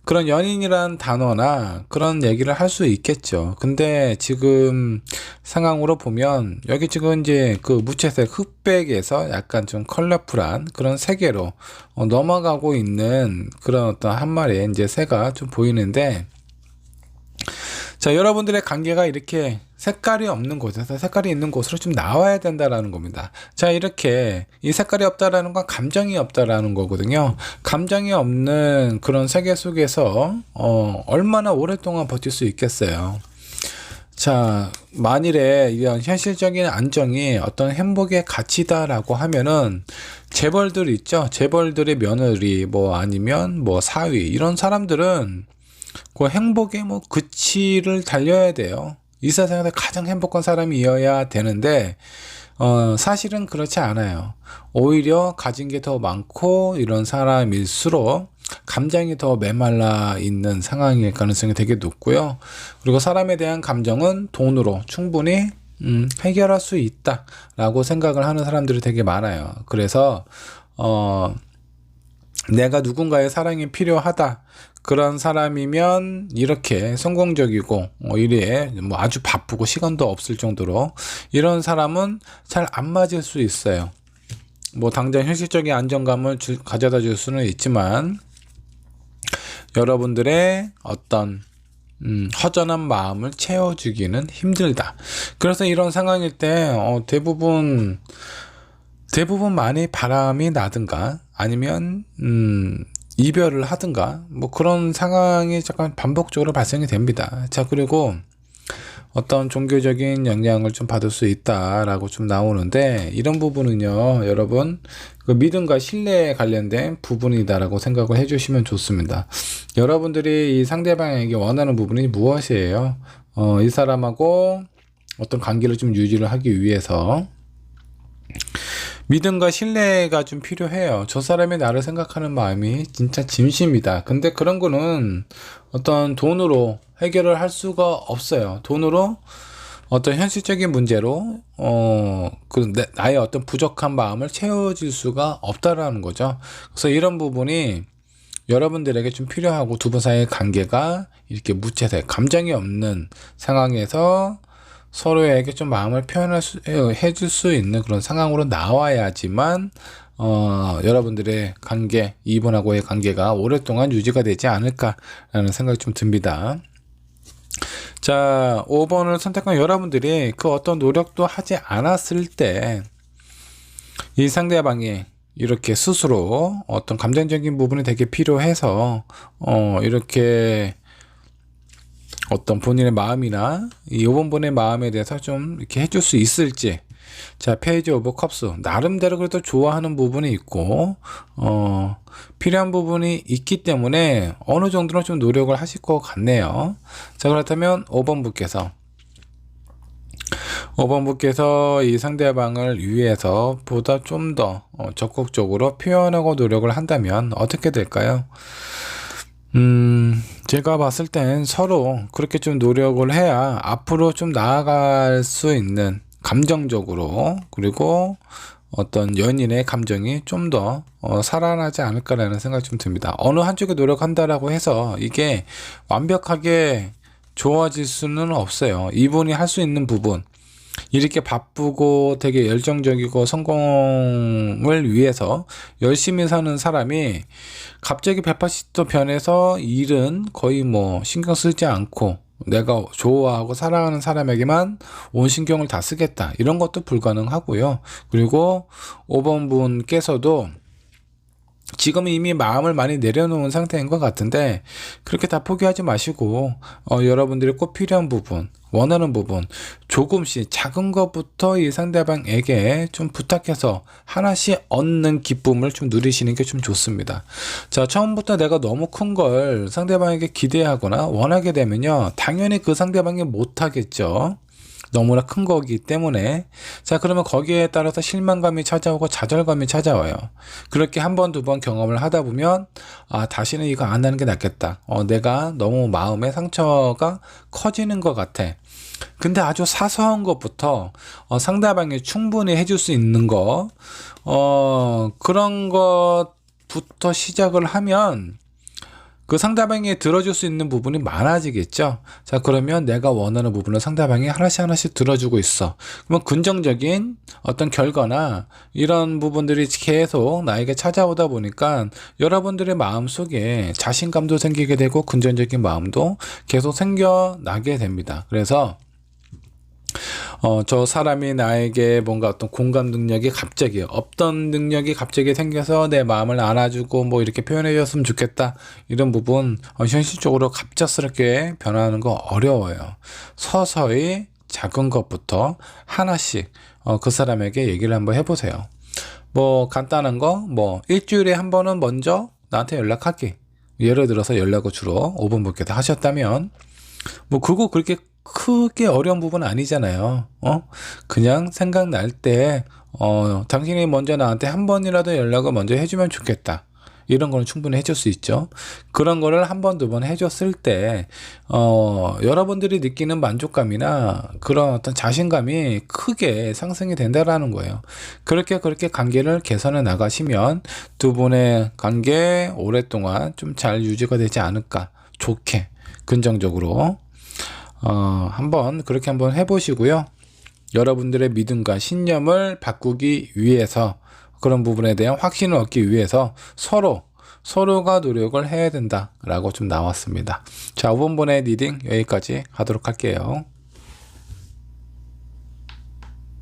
그런 연인이란 단어나 그런 얘기를 할 수 있겠죠. 근데 지금 상황으로 보면 여기 지금 이제 그 무채색 흑백에서 약간 좀 컬러풀한 그런 세계로 넘어가고 있는 그런 어떤 한 마리의 이제 새가 좀 보이는데, 자, 여러분들의 관계가 이렇게 색깔이 없는 곳에서 색깔이 있는 곳으로 좀 나와야 된다라는 겁니다. 자, 이렇게 이 색깔이 없다라는 건 감정이 없다라는 거거든요. 감정이 없는 그런 세계 속에서 얼마나 오랫동안 버틸 수 있겠어요. 자, 만일에 이런 현실적인 안정이 어떤 행복의 가치다라고 하면은 재벌들 있죠. 재벌들의 며느리 뭐 아니면 뭐 사위, 이런 사람들은 그 행복의 뭐 그치를 달려야 돼요. 이 세상에서 가장 행복한 사람이어야 되는데 사실은 그렇지 않아요. 오히려 가진 게 더 많고 이런 사람일수록 감정이 더 메말라 있는 상황일 가능성이 되게 높고요. 그리고 사람에 대한 감정은 돈으로 충분히 해결할 수 있다라고 생각을 하는 사람들이 되게 많아요. 그래서 내가 누군가의 사랑이 필요하다. 그런 사람이면 이렇게 성공적이고 일에 뭐 아주 바쁘고 시간도 없을 정도로 이런 사람은 잘 안 맞을 수 있어요. 뭐 당장 현실적인 안정감을 가져다 줄 수는 있지만 여러분들의 어떤 허전한 마음을 채워주기는 힘들다. 그래서 이런 상황일 때 대부분 많이 바람이 나든가 아니면 이별을 하든가 뭐 그런 상황이 잠깐 반복적으로 발생이 됩니다. 자, 그리고 어떤 종교적인 영향을 좀 받을 수 있다라고 좀 나오는데, 이런 부분은요 여러분 그 믿음과 신뢰에 관련된 부분이다라고 생각을 해주시면 좋습니다. 여러분들이 이 상대방에게 원하는 부분이 무엇이에요? 이 사람하고 어떤 관계를 좀 유지를 하기 위해서 믿음과 신뢰가 좀 필요해요. 저 사람이 나를 생각하는 마음이 진짜 진심이다. 근데 그런 거는 어떤 돈으로 해결을 할 수가 없어요. 돈으로 어떤 현실적인 문제로 나의 어떤 부족한 마음을 채워질 수가 없다라는 거죠. 그래서 이런 부분이 여러분들에게 좀 필요하고, 두 분 사이의 관계가 이렇게 무채색, 감정이 없는 상황에서 서로에게 좀 마음을 해줄 수 있는 그런 상황으로 나와야지만 여러분들의 관계, 이분하고의 관계가 오랫동안 유지가 되지 않을까라는 생각이 좀 듭니다. 자, 5번을 선택한 여러분들이 그 어떤 노력도 하지 않았을 때 이 상대방이 이렇게 스스로 어떤 감정적인 부분이 되게 필요해서 이렇게 어떤 본인의 마음이나 이 5번 분의 마음에 대해서 좀 이렇게 해줄 수 있을지. 자, 페이지 오브 컵스, 나름대로 그래도 좋아하는 부분이 있고 필요한 부분이 있기 때문에 어느 정도는 좀 노력을 하실 것 같네요. 자, 그렇다면 5번 분께서 이 상대방을 위해서 보다 좀 더 적극적으로 표현하고 노력을 한다면 어떻게 될까요? 제가 봤을 땐 서로 그렇게 좀 노력을 해야 앞으로 좀 나아갈 수 있는, 감정적으로, 그리고 어떤 연인의 감정이 좀 더 살아나지 않을까라는 생각이 좀 듭니다. 어느 한쪽에 노력한다라고 해서 이게 완벽하게 좋아질 수는 없어요. 이분이 할 수 있는 부분, 이렇게 바쁘고 되게 열정적이고 성공을 위해서 열심히 사는 사람이 갑자기 180도 변해서 일은 거의 뭐 신경 쓰지 않고 내가 좋아하고 사랑하는 사람에게만 온 신경을 다 쓰겠다, 이런 것도 불가능하고요. 그리고 5번 분께서도 지금 이미 마음을 많이 내려놓은 상태인 것 같은데, 그렇게 다 포기하지 마시고 여러분들이 꼭 필요한 부분, 원하는 부분, 조금씩 작은 것부터 이 상대방에게 좀 부탁해서 하나씩 얻는 기쁨을 좀 누리시는 게 좀 좋습니다. 자, 처음부터 내가 너무 큰 걸 상대방에게 기대하거나 원하게 되면요 당연히 그 상대방이 못하겠죠. 너무나 큰 거기 때문에. 자, 그러면 거기에 따라서 실망감이 찾아오고 좌절감이 찾아와요. 그렇게 한 번, 두 번 경험을 하다 보면 다시는 이거 안 하는 게 낫겠다. 내가 너무 마음의 상처가 커지는 것 같아. 근데 아주 사소한 것부터 상대방이 충분히 해줄 수 있는 거, 그런 것부터 시작을 하면 그 상대방이 들어줄 수 있는 부분이 많아지겠죠. 자, 그러면 내가 원하는 부분을 상대방이 하나씩 들어주고 있어. 그러면 긍정적인 어떤 결과나 이런 부분들이 계속 나에게 찾아오다 보니까 여러분들의 마음속에 자신감도 생기게 되고 긍정적인 마음도 계속 생겨나게 됩니다. 그래서 저 사람이 나에게 뭔가 어떤 공감 능력이 갑자기, 없던 능력이 갑자기 생겨서 내 마음을 안아주고 뭐 이렇게 표현해 줬으면 좋겠다, 이런 부분 현실적으로 갑작스럽게 변하는 거 어려워요. 서서히 작은 것부터 하나씩 그 사람에게 얘기를 한번 해보세요. 뭐 간단한 거, 뭐 일주일에 한 번은 먼저 나한테 연락할게, 예를 들어서 연락을 주로 5번 분께서 하셨다면 뭐 그거 그렇게 크게 어려운 부분은 아니잖아요. 그냥 생각날 때 당신이 먼저 나한테 한 번이라도 연락을 먼저 해주면 좋겠다, 이런 거는 충분히 해줄 수 있죠. 그런 거를 한 번, 두 번 해줬을 때, 여러분들이 느끼는 만족감이나 그런 어떤 자신감이 크게 상승이 된다라는 거예요. 그렇게 관계를 개선해 나가시면 두 분의 관계 오랫동안 좀 잘 유지가 되지 않을까. 좋게, 긍정적으로. 그렇게 한번 해보시고요. 여러분들의 믿음과 신념을 바꾸기 위해서 그런 부분에 대한 확신을 얻기 위해서 서로가 노력을 해야 된다라고 좀 나왔습니다. 자, 5번분의 리딩 여기까지 하도록 할게요.